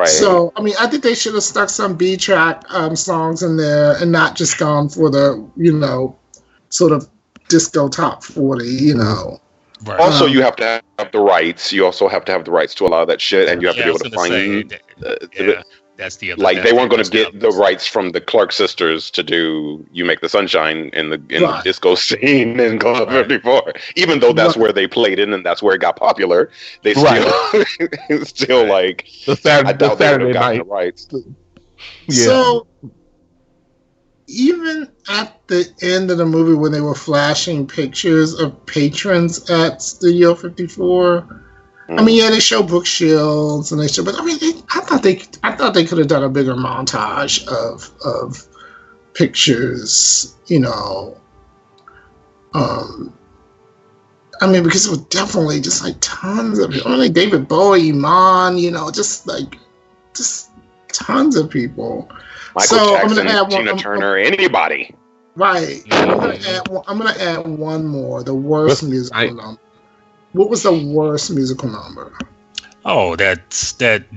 So I mean, I think they should have stuck some B track songs in there and not just gone for the sort of disco top 40. Right. Also, you have to have the rights. You also have to have the rights to a lot of that shit, and you have to be able to find. That's the other. Like they weren't going to get the rights from the Clark sisters to do "You Make the Sunshine" in the disco scene in Club 54, even though that's where they played it and that's where it got popular. They still like the Saturday night rights. Yeah. So even at the end of the movie when they were flashing pictures of patrons at Studio 54, I mean, they show Brooke Shields and but I mean, I thought they could have done a bigger montage of pictures, I mean, because it was definitely just like tons of people. I mean, like David Bowie, Iman, just tons of people. Michael Jackson, Tina Turner, anybody. Right. I'm gonna add one more. The worst musical number. What was the worst musical number? Oh, that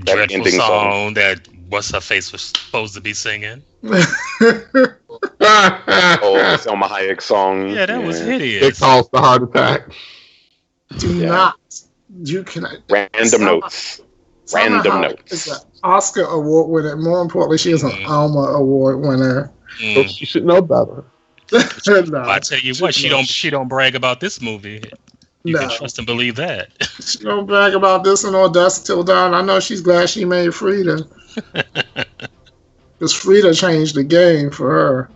dreadful song that what's her face was supposed to be singing. The Selma Hayek song. Yeah, that was hideous. It caused the heart attack. You cannot. Random notes. Random notes. Is an Oscar award winner. More importantly, she is an Alma award winner. So she should know better. No, I tell you what, she don't brag about this movie. You can trust and believe that. She don't brag about this and all Dust Till Dawn. I know she's glad she made Frida. Because Frida changed the game for her.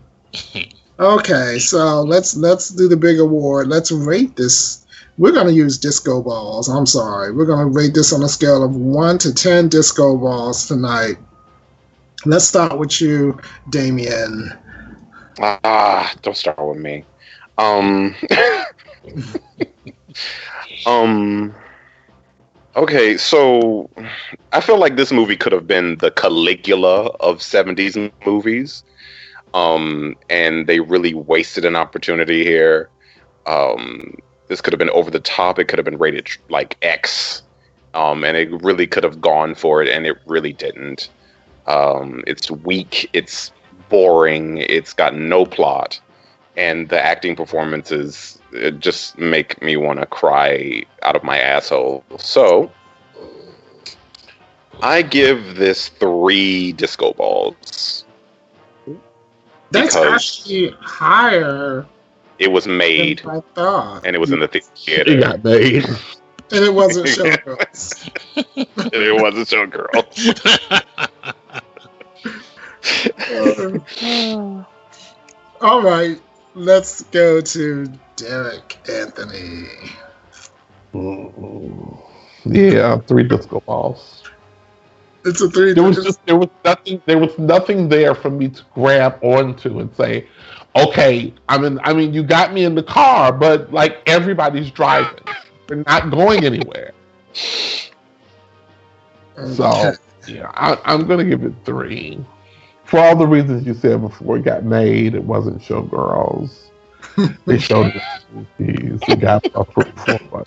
Okay, so let's do the big award. Let's rate this. We're going to use disco balls. I'm sorry. We're going to rate this on a scale of 1 to 10 disco balls tonight. Let's start with you, Damien. Don't start with me. Okay, so I feel like this movie could have been the Caligula of 70s movies. And they really wasted an opportunity here. This could have been over the top. It could have been rated like X. And it really could have gone for it, and it really didn't. It's weak. It's boring. It's got no plot. And the acting performances just make me want to cry out of my asshole. So I give this 3 disco balls. That's actually higher. It was made. I thought. And it was in the theater. It got made. And it wasn't Showgirls. It wasn't Showgirl. All right. Let's go to Derek Anthony. Yeah, 3 disco balls. It's a 3. There was nothing there for me to grab onto and say, okay, I mean, you got me in the car, but like everybody's driving, they're not going anywhere. So yeah, I'm gonna give it 3. For all the reasons you said before, it got made. It wasn't Showgirls. They showed it. It got performed.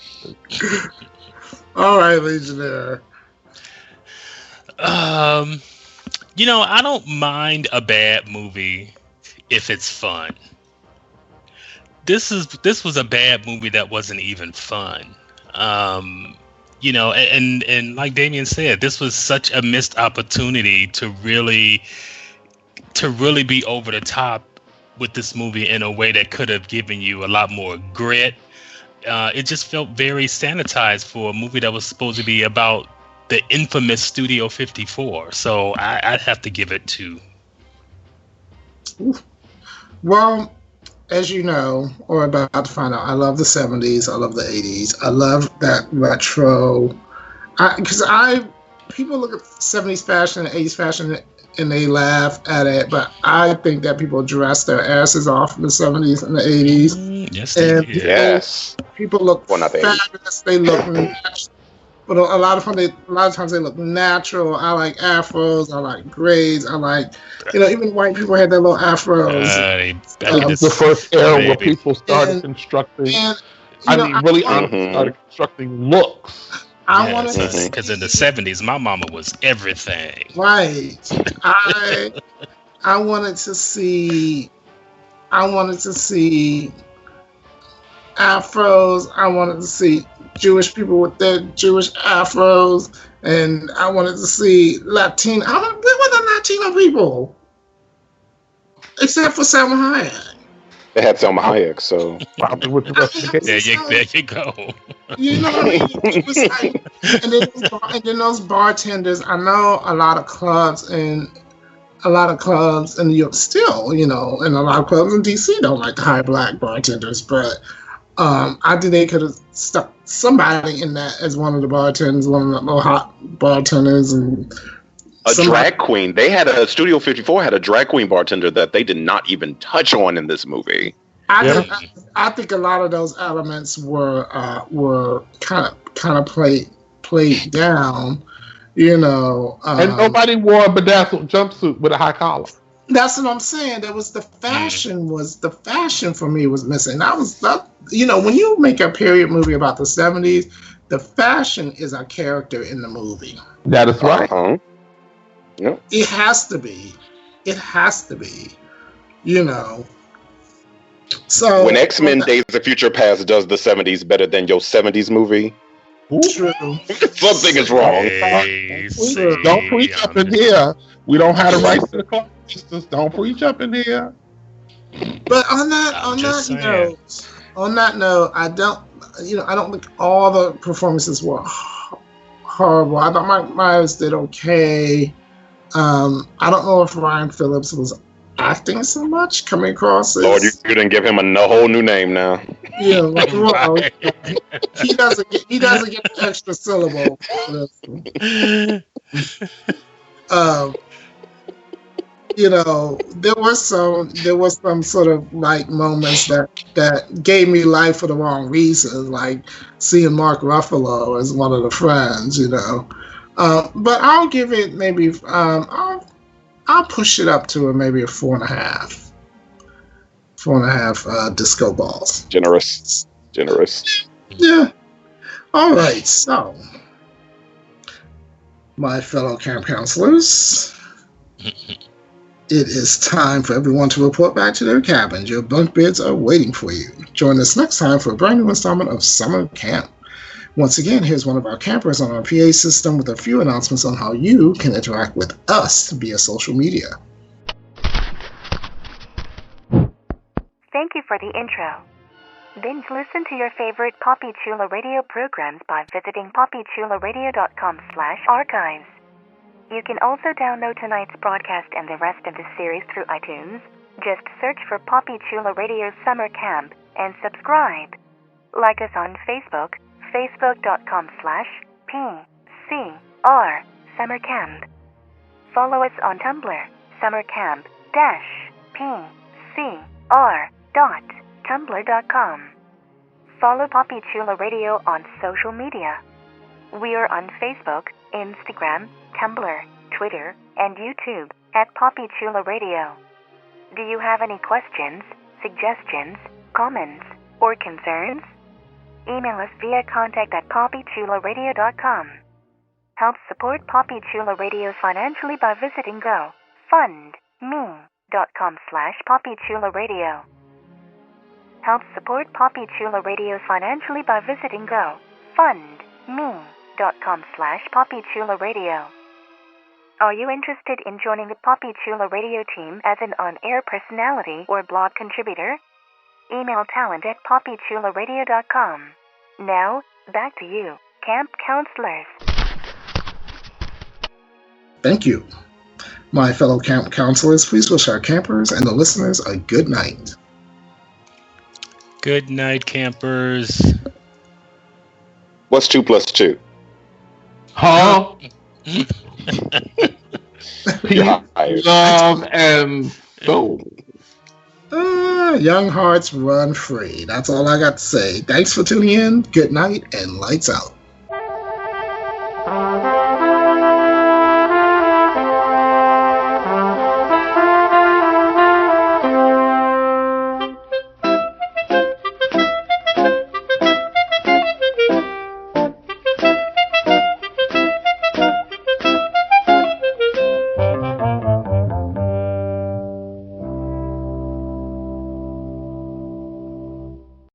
All right, Legionnaire. I don't mind a bad movie if it's fun. This was a bad movie that wasn't even fun. And like Damien said, this was such a missed opportunity to really be over the top with this movie in a way that could have given you a lot more grit. It just felt very sanitized for a movie that was supposed to be about the infamous Studio 54. So I'd have to give it 2. Well, as you know, or about to find out, I love the 70s. I love the 80s. I love that retro. Because people look at 70s fashion and 80s fashion and they laugh at it, but I think that people dress their asses off in the 70s and the 80s. Yes, people look fabulous. They look natural. But a lot of times they look natural. I like afros. I like grays. I like, even white people had their little afros. That was the first era where people started constructing. Started constructing looks. I wanted to see, because in the 70s, my mama was everything. Right. I wanted to see afros. I wanted to see Jewish people with their Jewish afros, and I wanted to see Latino. Where were the Latino people? Except for Selma Hayek. They had Selma Hayek, so probably with the rest of the there you go. You know what I mean? It was like, and then those bartenders. I know a lot of clubs in New York still, and a lot of clubs in DC don't like to hire black bartenders, but I think they could have stuck somebody in that as one of the bartenders, one of the little hot bartenders, and drag queen. They had Studio 54 had a drag queen bartender that they did not even touch on in this movie. I think a lot of those elements were kind of played down, and nobody wore a bedazzled jumpsuit with a high collar. That's what I'm saying. There was the fashion for me was missing. When you make a period movie about the 70s, The fashion is a character in the movie. That is right. Yep. It has to be. It has to be. You know. So when X-Men Days of Future Past does the 70s better than your 70s movie, true. Something is wrong. Don't preach up in here. We don't have the right to the clock. Just don't preach up in here. But on that note, I don't think all the performances were horrible. I thought Mike Myers did okay. I don't know if Ryan Phillips was acting so much, coming across as... Lord, you didn't give him a whole new name now. Yeah, well, he doesn't get an extra syllable. There was some sort of like moments that gave me life for the wrong reasons, like seeing Mark Ruffalo as one of the friends, But I'll give it maybe I'll push it up to maybe a 4.5. 4.5 disco balls. Generous. Yeah. All right. So, my fellow camp counselors, it is time for everyone to report back to their cabins. Your bunk beds are waiting for you. Join us next time for a brand new installment of Summer Camp. Once again, here's one of our campers on our PA system with a few announcements on how you can interact with us via social media. Thank you for the intro. Binge listen to your favorite Poppy Chula Radio programs by visiting poppychularadio.com/archives. You can also download tonight's broadcast and the rest of the series through iTunes. Just search for Poppy Chula Radio Summer Camp and subscribe. Like us on Facebook, facebook.com/PCR Summer Camp. Follow us on Tumblr, summercamp-pcr.tumblr.com. Follow Poppy Chula Radio on social media. We are on Facebook, Instagram, Tumblr, Twitter, and YouTube at Poppy Chula Radio. Do you have any questions, suggestions, comments, or concerns? Email us via contact@poppychularadio.com. Help support Poppy Chula Radio financially by visiting GoFundMe.com/poppychularadio. Help support Poppy Chula Radio financially by visiting GoFundMe.com/poppychularadio. Are you interested in joining the Poppy Chula Radio team as an on-air personality or blog contributor? Email talent@poppychularadio.com. Now, back to you, camp counselors. Thank you. My fellow camp counselors, please wish our campers and the listeners a good night. Good night, campers. What's 2 + 2? Huh? Peace, love, and soul. Young hearts run free. That's all I got to say. Thanks for tuning in. Good night and lights out.